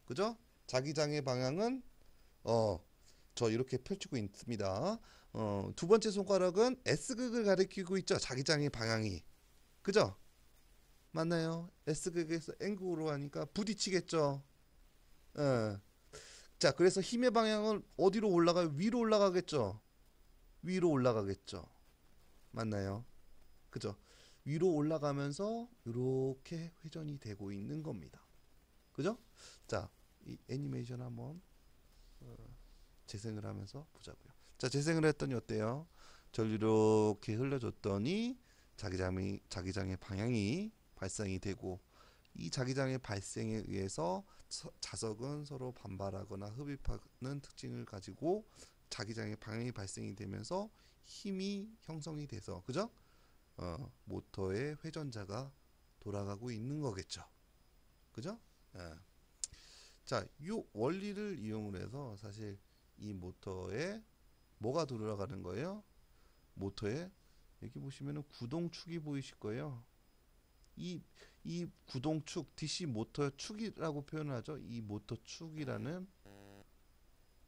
그죠? 자기장의 방향은 저 이렇게 펼치고 있습니다. 두 번째 손가락은 S극을 가리키고 있죠. 자기장의 방향이. 그죠? 맞나요? S극에서 N극으로 하니까 부딪히겠죠. 자, 그래서 힘의 방향은 어디로 올라가요? 위로 올라가겠죠. 위로 올라가겠죠. 맞나요? 그죠? 위로 올라가면서 이렇게 회전이 되고 있는 겁니다. 그죠? 자, 이 애니메이션 한번 재생을 하면서 보자고요. 자, 재생을 했더니 어때요? 전류 이렇게 흘려줬더니 자기장의 방향이 발생이 되고, 이 자기장의 발생에 의해서 자석은 서로 반발하거나 흡입하는 특징을 가지고 자기장의 방향이 발생이 되면서 힘이 형성이 돼서, 그죠? 모터의 회전자가 돌아가고 있는 거겠죠. 그죠? 자, 이 원리를 이용을 해서 사실 이 모터에 뭐가 돌아가는 거예요? 모터에 여기 보시면은 구동축이 보이실 거예요. 이 구동축, DC 모터 축이라고 표현하죠. 이 모터 축이라는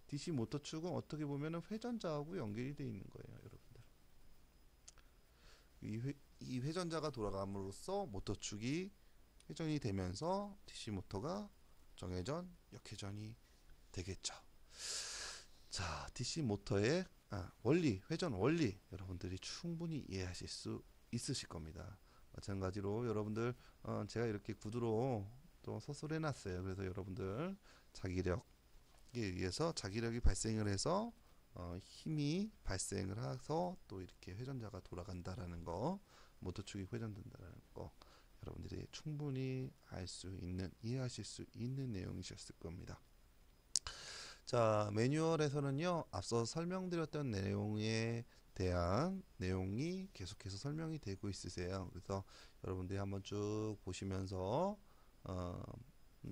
DC 모터 축은 어떻게 보면은 회전자하고 연결이 되어 있는 거예요, 여러분들. 이 회전자가 돌아감으로써 모터 축이 회전이 되면서 DC 모터가 정회전, 역회전이 되겠죠. 자, DC 모터의 원리, 회전 원리 여러분들이 충분히 이해하실 수 있으실 겁니다. 마찬가지로 여러분들 제가 이렇게 구두로 또 서술해 놨어요. 그래서 여러분들 자기력에 의해서 자기력이 발생을 해서 힘이 발생을 해서 또 이렇게 회전자가 돌아간다라는 거, 모터축이 회전된다라는 거, 여러분들이 충분히 알 수 있는, 이해하실 수 있는 내용이셨을 겁니다. 자, 매뉴얼에서는요, 앞서 설명드렸던 내용에 대한 내용이 계속해서 설명이 되고 있으세요. 그래서 여러분들이 한번 쭉 보시면서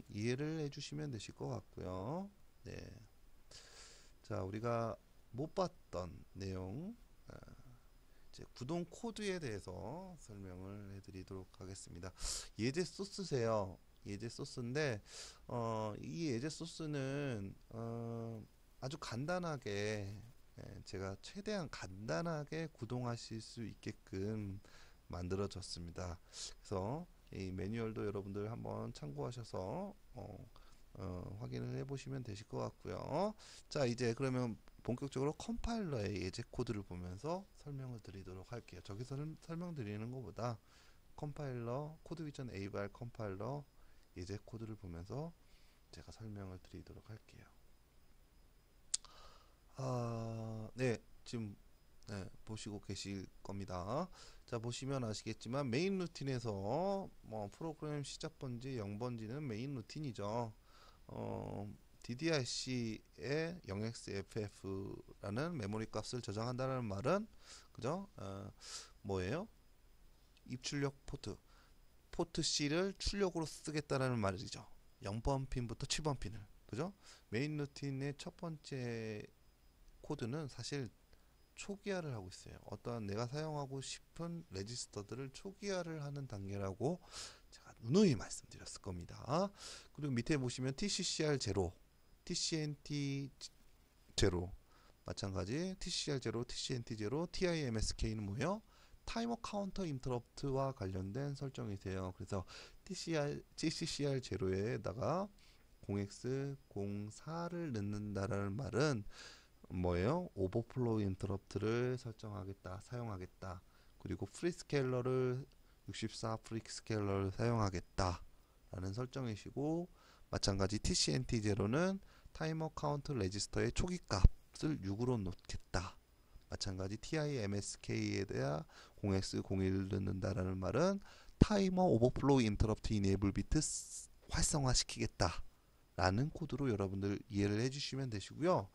이해를 해주시면 되실 것 같고요. 네. 자, 우리가 못 봤던 내용, 이제 구동 코드에 대해서 설명을 해드리도록 하겠습니다. 예제 소스세요. 예제 소스인데 이 예제 소스는 아주 간단하게 제가 최대한 간단하게 구동하실 수 있게끔 만들어졌습니다. 그래서 이 매뉴얼도 여러분들 한번 참고하셔서 확인을 해보시면 되실 것 같고요. 자, 이제 그러면 본격적으로 컴파일러의 예제 코드를 보면서 설명을 드리도록 할게요. 저기서는 설명드리는 것보다 컴파일러 코드 비전 AVR 컴파일러 예제 코드를 보면서 제가 설명을 드리도록 할게요. 네, 지금 보시고 계실 겁니다. 자, 보시면 아시겠지만 메인 루틴에서 프로그램 시작 번지 0번지는 메인 루틴이죠. DDRC에 0xFF라는 메모리 값을 저장한다는 말은 그죠? 뭐예요? 입출력 포트 C를 출력으로 쓰겠다라는 말이죠. 0번 핀부터 7번 핀을 그죠? 메인 루틴의 첫 번째 코드는 사실 초기화를 하고 있어요. 어떠한 내가 사용하고 싶은 레지스터들을 초기화를 하는 단계라고 제가 누누이 말씀드렸을 겁니다. 그리고 밑에 보시면 TCCR0, TCNT 0 마찬가지 TCR0, TCNT0, TIMSK는 뭐예요? 타이머 카운터 인터럽트와 관련된 설정이세요. 그래서 TCCR0에다가 0x04를 넣는다라는 말은 뭐예요? 오버플로우 인터럽트를 설정하겠다, 사용하겠다. 그리고 프리스케일러를 64 프리스케일러를 사용하겠다 라는 설정이시고, 마찬가지 TCNT0는 타이머 카운트 레지스터의 초기 값을 6으로 놓겠다. 마찬가지 TIMSK에 대한 0x01을 넣는다라는 말은 타이머 오버플로우 인터럽트 이네이블 비트 활성화시키겠다 라는 코드로 여러분들 이해를 해주시면 되시고요.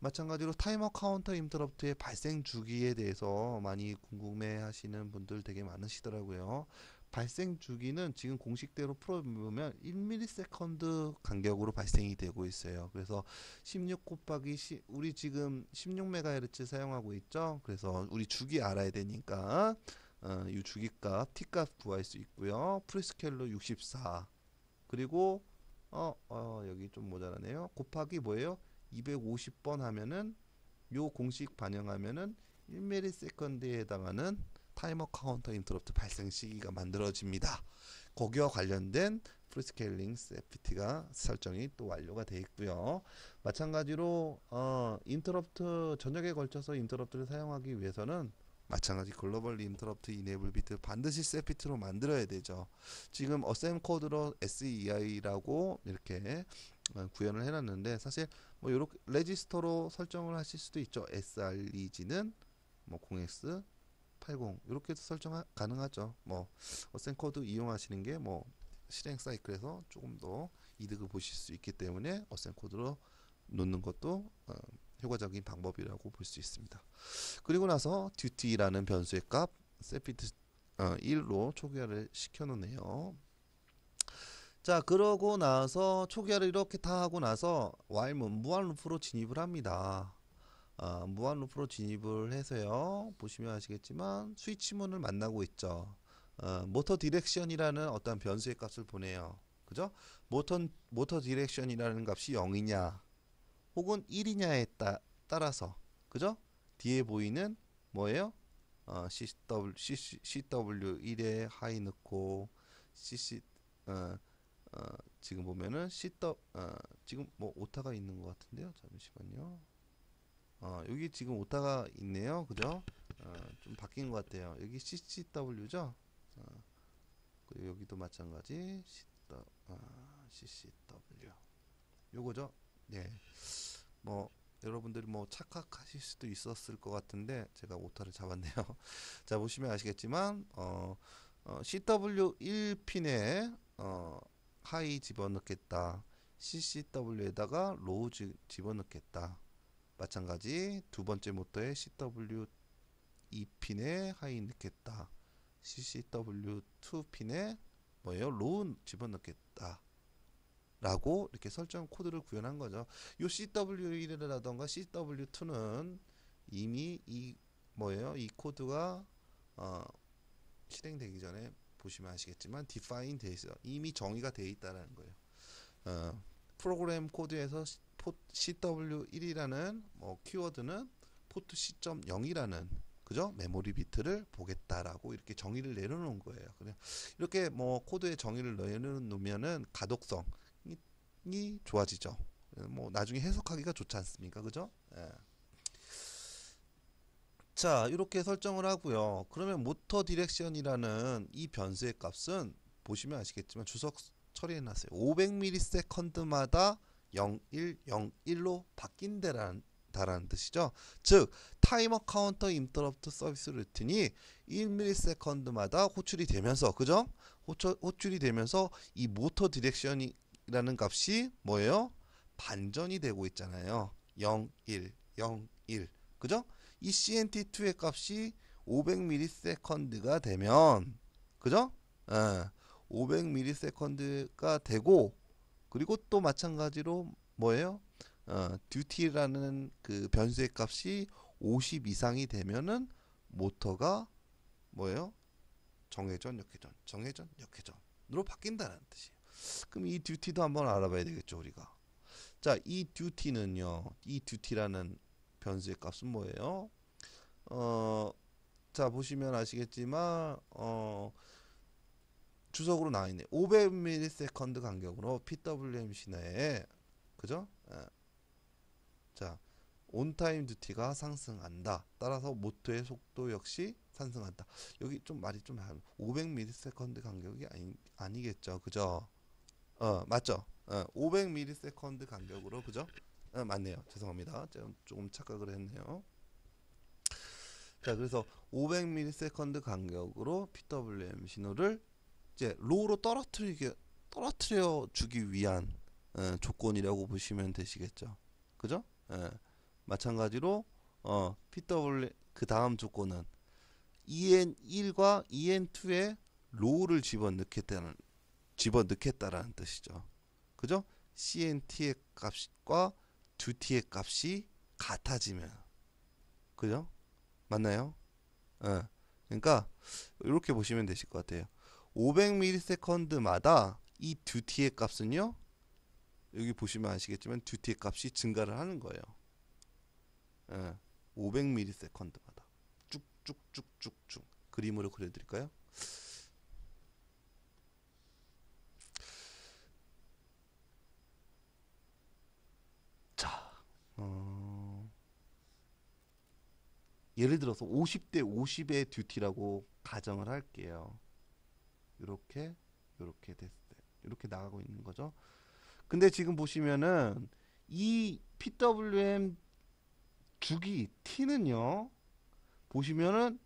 마찬가지로 타이머 카운터 인터럽트의 발생 주기에 대해서 많이 궁금해 하시는 분들 되게 많으시더라고요. 발생 주기는 지금 공식대로 풀어보면 1ms 간격으로 발생이 되고 있어요. 그래서 16 곱하기 우리 지금 16MHz 사용하고 있죠. 그래서 우리 주기 알아야 되니까 이 주기값 t값 구할 수 있고요. 프리스케일러 64 그리고 여기 좀 모자라네요. 곱하기 뭐예요? 250번 하면은 요 공식 반영하면은 1ms에 해당하는 타이머 카운터 인터럽트 발생 시기가 만들어집니다. 거기와 관련된 프리스케일링 CFT가 설정이 또 완료가 되어 있고요. 마찬가지로 인터럽트 전역에 걸쳐서 인터럽트를 사용하기 위해서는 마찬가지 글로벌 인터럽트 이네이블 비트 반드시 CFT로 만들어야 되죠. 지금 어셈 코드로 SEI라고 이렇게 구현을 해놨는데 사실 뭐 이렇게 레지스터로 설정을 하실 수도 있죠. SREG는 뭐 0x 80 이렇게 설정 가능하죠. 뭐 어셈 코드 이용하시는 게 뭐 실행 사이클에서 조금 더 이득을 보실 수 있기 때문에 어셈 코드로 놓는 것도 효과적인 방법이라고 볼 수 있습니다. 그리고 나서 duty라는 변수의 값 set 1로 초기화를 시켜 놓네요. 자, 그러고 나서 초기화를 이렇게 다 하고 나서 while 무한 루프로 진입을 합니다. 무한 루프로 진입을 해서요. 보시면 아시겠지만 스위치문을 만나고 있죠. 모터 디렉션이라는 어떤 변수의 값을 보내요. 그죠? 모터 디렉션이라는 값이 0이냐 혹은 1이냐에 따라서 그죠? 뒤에 보이는 뭐예요? CW1에 하이 넣고 CC 지금 보면은 지금 뭐 오타가 있는 것 같은데요. 잠시만요. 여기 지금 오타가 있네요. 그죠? 좀 바뀐 것 같아요. 여기 CCW죠? 그리고 여기도 마찬가지 CCW 요거죠? 네. 뭐 여러분들이 뭐 착각하실 수도 있었을 것 같은데 제가 오타를 잡았네요. 자, 보시면 아시겠지만 CW1핀에 하이 집어넣겠다. CCW에다가 로우 집어넣겠다. 마찬가지 두 번째 모터에 CW2핀에 하이 넣겠다. CCW2핀에 뭐예요? 로우 집어넣겠다. 라고 이렇게 설정 코드를 구현한 거죠. 요 CW1이라던가 CW2는 이미 이 뭐예요? 이 코드가 실행되기 전에 보시면 아시겠지만 define 돼 있어요. 이미 정의가 돼 있다라는 거예요. 프로그램 코드에서 CW1이라는 키워드는 포트 C.0이라는 그죠? 메모리 비트를 보겠다라고 이렇게 정의를 내려놓은 거예요. 그냥 이렇게 뭐 코드에 정의를 내려놓으면은 가독성이 좋아지죠. 뭐 나중에 해석하기가 좋지 않습니까? 그죠? 예. 자, 이렇게 설정을 하고요. 그러면 모터 디렉션이라는 이 변수의 값은 보시면 아시겠지만 주석 처리해 놨어요. 500ms마다 0101로 바뀐다라는 뜻이죠. 즉 타이머 카운터 인터럽트 서비스 루틴이 1ms마다 호출이 되면서 그죠? 호출이 되면서 이 모터 디렉션이라는 값이 뭐예요? 반전이 되고 있잖아요. 01, 01 그죠? 이 CNT2의 값이 500ms가 되면 그죠? 500ms가 되고 그리고 또 마찬가지로 뭐예요? 듀티라는 그 변수의 값이 50 이상이 되면은 모터가 뭐예요? 정회전, 역회전, 정회전, 역회전으로 바뀐다는 뜻이에요. 그럼 이 듀티도 한번 알아봐야 되겠죠, 우리가. 자, 이 듀티는요. 이 듀티라는 변수의 값은 뭐예요? 자, 보시면 아시겠지만 주석으로 나와 있네. 500ms 간격으로 PWM 시내에 그죠? 자, 온타임 듀티가 상승한다. 따라서 모터의 속도 역시 상승한다. 여기 좀 말이 좀 500ms 간격이 아니겠죠. 그죠? 맞죠? 500ms 간격으로 그죠? 맞네요. 죄송합니다. 제가 조금 착각을 했네요. 자, 그래서 500ms 간격으로 PWM 신호를 이제 로우로 떨어뜨려 주기 위한 조건이라고 보시면 되시겠죠. 그죠? 마찬가지로 PW 그 다음 조건은 EN1과 EN2에 로우를 집어넣겠다라는 뜻이죠. 그죠? CNT의 값과 듀티의 값이 같아지면 그죠? 맞나요? 그러니까 이렇게 보시면 되실 것 같아요. 500ms마다 이 듀티의 값은요. 여기 보시면 아시겠지만 듀티의 값이 증가를 하는 거예요. 500ms마다 쭉쭉쭉쭉쭉 그림으로 그려드릴까요? 자, 예를 들어서 50대 50의 듀티라고 가정을 할게요. 이렇게 됐어요. 이렇게 나가고 있는 거죠. 근데 지금 보시면은 이 PWM 주기 T는요. 보시면은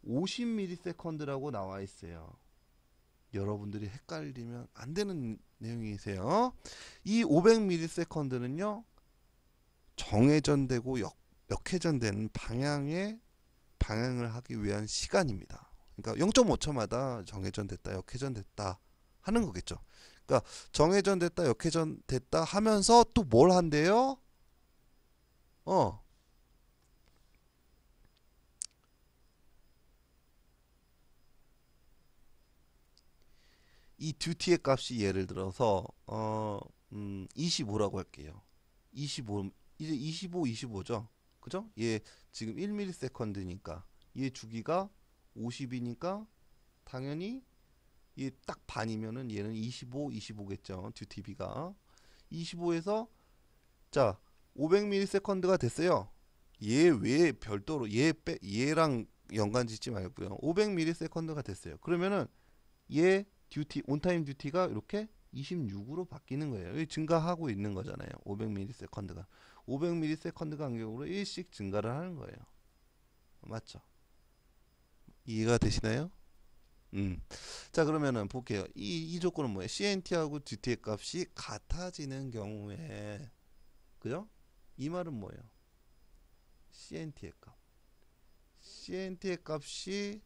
50ms라고 나와 있어요. 여러분들이 헷갈리면 안 되는 내용이세요. 이 500ms는요. 정회전되고 역회전되는 방향을 하기 위한 시간입니다. 그러니까 0.5초마다 정회전됐다, 역회전됐다 하는 거겠죠. 그러니까 정회전됐다, 역회전됐다 하면서 또 뭘 한대요? 이 듀티의 값이 예를 들어서 25라고 할게요. 25 이제 25죠. 그죠? 얘 지금 1ms니까 얘 주기가 50이니까 당연히 얘 딱 반이면은 얘는 25겠죠. 듀티비가 25에서 자 500ms가 됐어요. 얘 왜 별도로 얘랑 연관 짓지 말고요. 500ms가 됐어요. 그러면은 얘 듀티 온타임 듀티가 이렇게 26으로 바뀌는 거예요. 여기 증가하고 있는 거잖아요. 500ms가 500ms 간격으로 일씩 증가를 하는 거예요. 맞죠? 이해가 되시나요? 자, 그러면은 볼게요. 이 조건은 뭐예요? CNT하고 DT의 값이 같아지는 경우에, 그죠? 이 말은 뭐예요? CNT의 값. CNT의 값이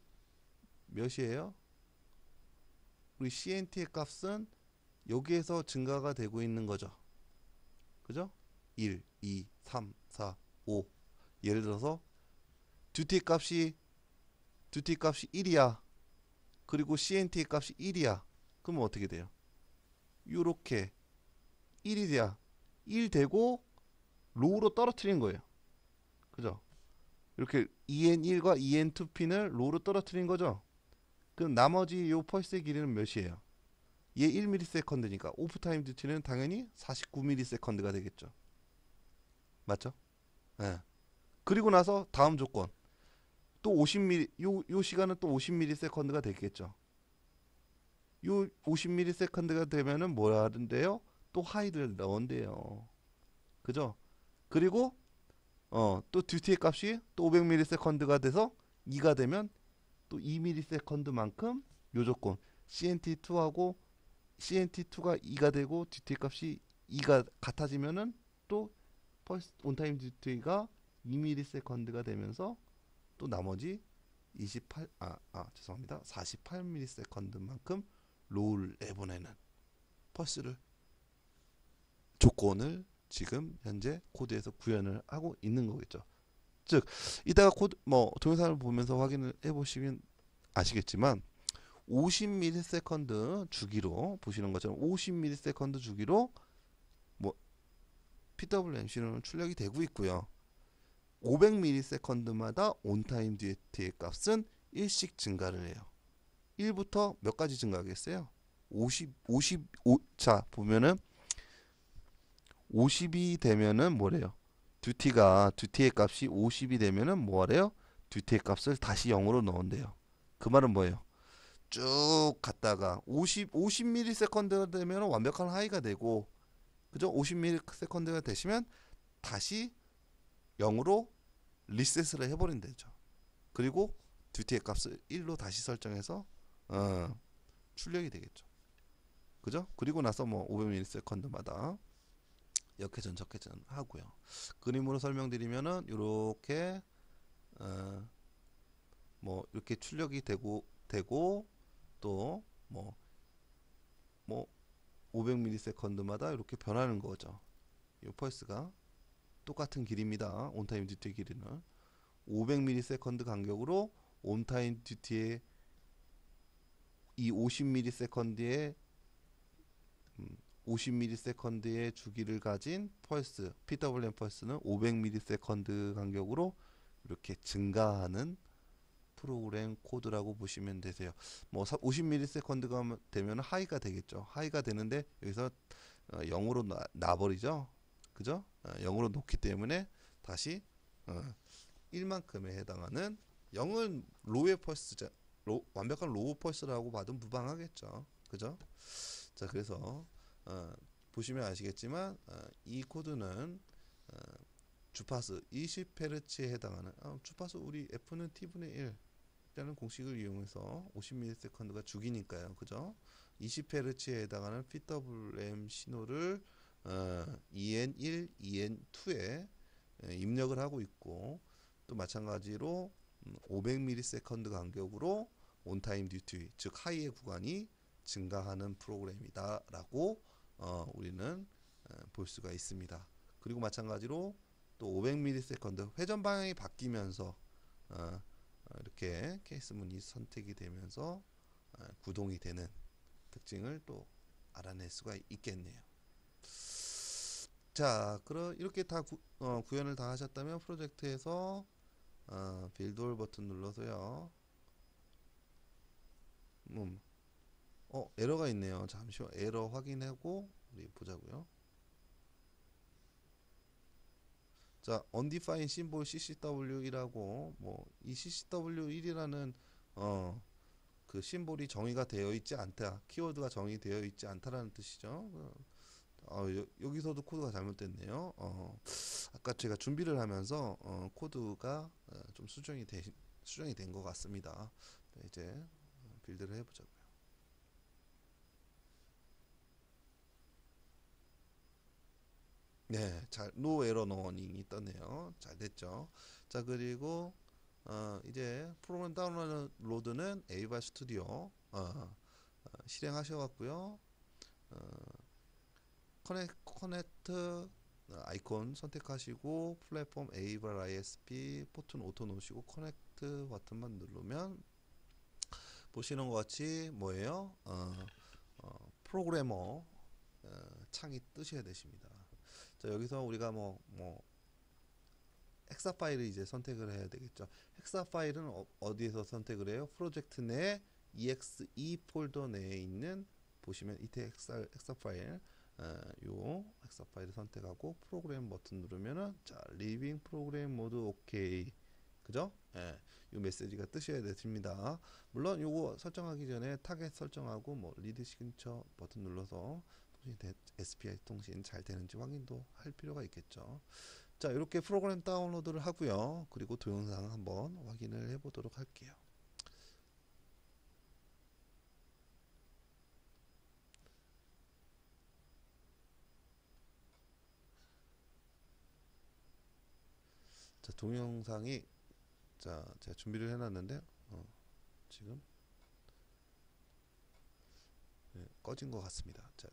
몇이에요? 우리 CNT의 값은 여기에서 증가가 되고 있는 거죠. 그죠? 1, 2, 3, 4, 5. 예를 들어서 듀티 값이 1이야. 그리고 CNT의 값이 1이야. 그러면 어떻게 돼요? 요렇게 1이 돼야 1 되고 로우로 떨어뜨린 거예요. 그죠? 이렇게 EN1과 EN2핀을 로우로 떨어뜨린 거죠. 그럼 나머지 요 펄스의 길이는 몇이에요? 얘 1ms니까 오프타임 듀티는 당연히 49ms가 되겠죠. 맞죠? 예. 그리고 나서 다음 조건 또 50mm 요 시간은 또 50ms가 되겠죠. 요 50ms가 되면은 뭐라 하는데요? 또 하이를 넣은대요. 그죠? 그리고 또 듀티의 값이 또 500ms가 돼서 2가 되면 또 2ms만큼 요 조건 CNT2하고 CNT2가 2가 되고 듀티 값이 2가 같아지면은 또 펄스 온타임 듀티가 2ms가 되면서 또 나머지 48ms만큼 로우를 내보내는 펄스를 조건을 지금 현재 코드에서 구현을 하고 있는 거겠죠. 즉 이따가 코드 뭐 동영상을 보면서 확인을 해보시면 아시겠지만 50ms 주기로 보시는 것처럼 50ms 주기로 뭐 PWM 신호는 출력이 되고 있고요. 500ms마다 온타임 듀티의 값은 일씩 증가를 해요. 1부터 몇 가지 증가하겠어요? 55, 보면은 50이 되면은 뭐래요? 듀티의 값이 50이 되면은 뭐래요? 듀티의 값을 다시 0으로 넣은대요. 그 말은 뭐예요? 쭉 갔다가 50ms가 되면 완벽한 하이가 되고, 그죠? 50ms가 되시면 다시 0으로 리셋을 해버린대죠. 그리고 듀티의 값을 1로 다시 설정해서 출력이 되겠죠. 그죠? 그리고 나서 뭐 500ms마다 역회전 적회전 하고요. 그림으로 설명드리면은 이렇게 뭐 이렇게 출력이 되고 또 뭐 500ms마다 이렇게 변하는 거죠. 이 펄스가 똑같은 길입니다. 온타임 듀티 길이는 500ms 간격으로 온타임 듀티의 이 50ms의 50ms의 주기를 가진 펄스 PWM 펄스는 500ms 간격으로 이렇게 증가하는 프로그램 코드라고 보시면 되세요. 뭐 50ms가 되면 하이가 되겠죠. 하이가 되는데 여기서 0으로 놔버리죠. 그죠? 0으로 놓기 때문에 다시 1만큼에 해당하는 0은 로우의 펄스자, 완벽한 로우 펄스라고 봐도 무방하겠죠. 그죠? 자, 그래서 보시면 아시겠지만 이 코드는 주파수 20Hz에 해당하는 주파수 우리 F는 T분의 1이라는 공식을 이용해서 50ms가 주기니까요. 그죠? 20Hz에 해당하는 PWM 신호를 EN1, EN2에 입력을 하고 있고, 또 마찬가지로 500ms 간격으로 온타임 듀티, 즉 하이의 구간이 증가하는 프로그램이다 라고 우리는 볼 수가 있습니다. 그리고 마찬가지로 또 500ms 회전 방향이 바뀌면서 이렇게 케이스 문이 선택이 되면서 구동이 되는 특징을 또 알아낼 수가 있겠네요. 자, 그럼 이렇게 다 구현을 다 하셨다면 프로젝트에서 빌드 올 버튼 눌러서요. 에러가 있네요. 잠시만, 에러 확인하고 우리 보자고요. 자, undefined symbol CCW1이라고 뭐 이 CCW1이라는 그 심볼이 정의가 되어 있지 않다. 키워드가 정의되어 있지 않다라는 뜻이죠. 여기서도 코드가 잘못됐네요. 아까 제가 준비를 하면서 코드가 좀 수정이 된 것 같습니다. 네, 이제 빌드를 해보자고요. 네, 노 에러 노 워닝이 떴네요. 잘 됐죠. 자, 그리고 이제 프로그램 다운로드는 에이바 스튜디오 실행하셔갖고요. 커넥트 아이콘 선택하시고 플랫폼 에이블 ISP 포트는 오토 놓으시고 커넥트 버튼만 누르면 보시는 것 같이 뭐예요? 프로그래머 창이 뜨셔야 되십니다. 자, 여기서 우리가 뭐 헥사 파일을 이제 선택을 해야 되겠죠. 헥사 파일은 어디에서 선택을 해요? 프로젝트 내 exe 폴더 내에 있는 보시면 이때 헥사 파일 요 헥사 파일을 선택하고 프로그램 버튼 누르면은 자 리빙 프로그램 모드 오케이 그죠? 예, 요 메시지가 뜨셔야 됩니다. 물론 요거 설정하기 전에 타겟 설정하고 뭐 리드 시그니처 버튼 눌러서 SPI 통신 잘 되는지 확인도 할 필요가 있겠죠. 자, 이렇게 프로그램 다운로드를 하고요. 그리고 동영상 한번 확인을 해 보도록 할게요. 자, 동영상이 자, 제가 준비를 해놨는데 지금 꺼진 것 같습니다. 자,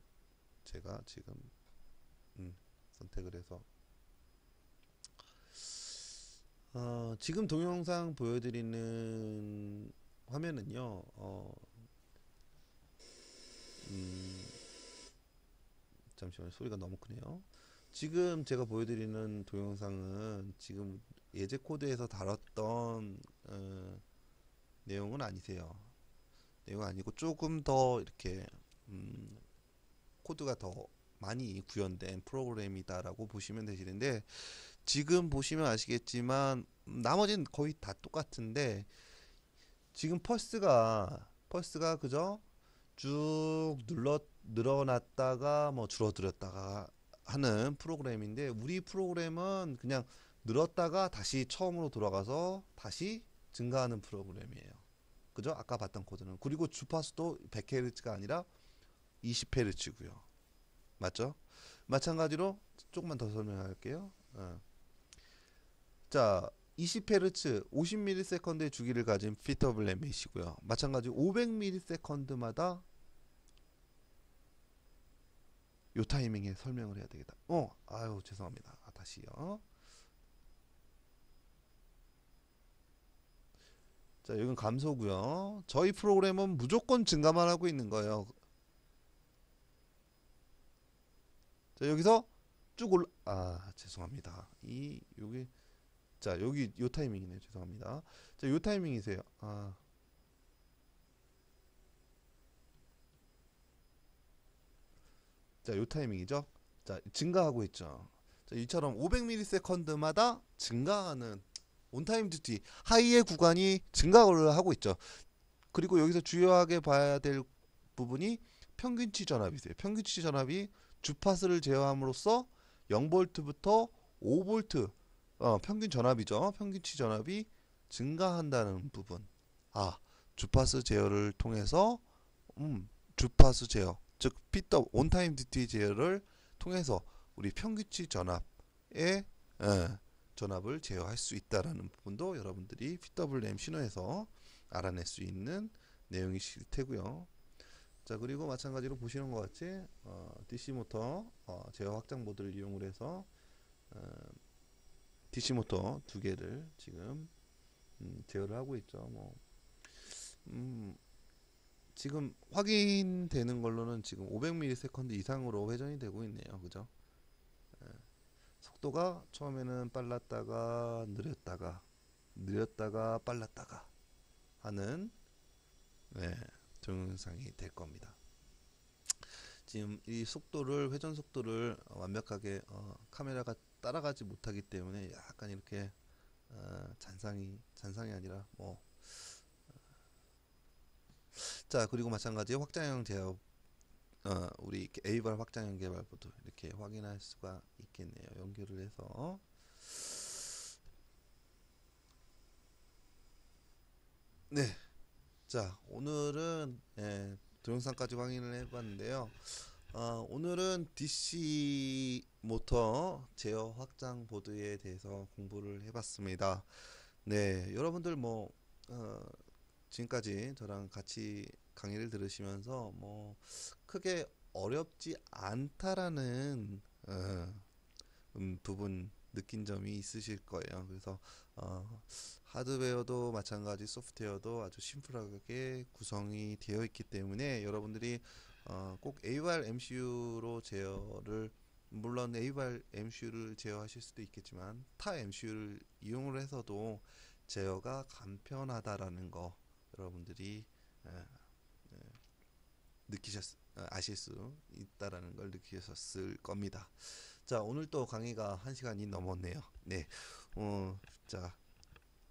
제가 지금 선택을 해서 지금 동영상 보여드리는 화면은요. 잠시만요. 소리가 너무 크네요. 지금 제가 보여드리는 동영상은 지금 예제 코드에서 다뤘던 내용은 아니세요. 내용 아니고 조금 더 이렇게 코드가 더 많이 구현된 프로그램이다라고 보시면 되시는데 지금 보시면 아시겠지만 나머지는 거의 다 똑같은데 지금 펄스가 그죠? 쭉 늘어났다가 뭐 줄어들었다가 하는 프로그램인데 우리 프로그램은 그냥 늘었다가 다시 처음으로 돌아가서 다시 증가하는 프로그램이에요. 그죠? 아까 봤던 코드는. 그리고 주파수도 100Hz가 아니라 20Hz고요. 맞죠? 마찬가지로 조금만 더 설명할게요. 자, 20Hz 50ms의 주기를 가진 피터블 램밋이고요. 마찬가지로 500ms마다 요 타이밍에 설명을 해야 되겠다. 아유 죄송합니다. 다시요. 자, 여기는 감소고요. 저희 프로그램은 무조건 증가만 하고 있는 거예요. 자, 여기서 쭉 죄송합니다. 여기 자, 여기 요 타이밍이네요. 죄송합니다. 자, 요 타이밍이세요. 자, 요 타이밍이죠. 자, 증가하고 있죠. 자, 이처럼 500ms마다 증가하는 온타임 듀티 하이의 구간이 증가를 하고 있죠. 그리고 여기서 주요하게 봐야 될 부분이 평균치 전압이세요. 평균치 전압이 주파수를 제어함으로써 0V부터 5V 평균 전압이죠. 평균치 전압이 증가한다는 부분. 주파수 제어를 통해서 주파수 제어 즉 피터 온타임 듀티 제어를 통해서 우리 평균치 전압의 전압을 제어할 수 있다라는 부분도 여러분들이 PWM 신호에서 알아낼 수 있는 내용이실 테고요. 자, 그리고 마찬가지로 보시는 것 같이 DC 모터 제어 확장 모드를 이용을 해서 DC 모터 두 개를 지금 제어를 하고 있죠. 지금 확인되는 걸로는 지금 500ms 이상으로 회전이 되고 있네요. 그죠? 속도가 처음에는 빨랐다가 느렸다가 빨랐다가 하는 동영상이 될 겁니다. 지금 이 회전 속도를 완벽하게 카메라가 따라가지 못하기 때문에 약간 이렇게 잔상이 아니라 자, 그리고 마찬가지로 확장형 제어 우리 이렇게 에이발 확장 연결 발부도 이렇게 확인할 수가 있겠네요. 연결을 해서. 네. 자, 오늘은 동영상까지 확인을 해봤는데요. 오늘은 DC 모터 제어 확장 보드에 대해서 공부를 해봤습니다. 네, 여러분들 지금까지 저랑 같이 강의를 들으시면서 크게 어렵지 않다라는 부분 느낀 점이 있으실 거예요. 그래서 하드웨어도 마찬가지 소프트웨어도 아주 심플하게 구성이 되어 있기 때문에 여러분들이 꼭 AVAR MCU로 제어를 물론 AVAR MCU를 제어하실 수도 있겠지만 타 MCU를 이용을 해서도 제어가 간편하다라는 거 여러분들이 에, 아실 수 있다라는 걸 느끼셨을 겁니다. 자, 오늘 또 강의가 1시간이 넘었네요. 네. 자,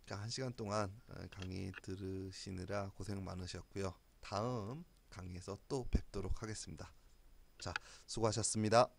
1시간 동안 강의 들으시느라 고생 많으셨고요. 다음 강의에서 또 뵙도록 하겠습니다. 자, 수고하셨습니다.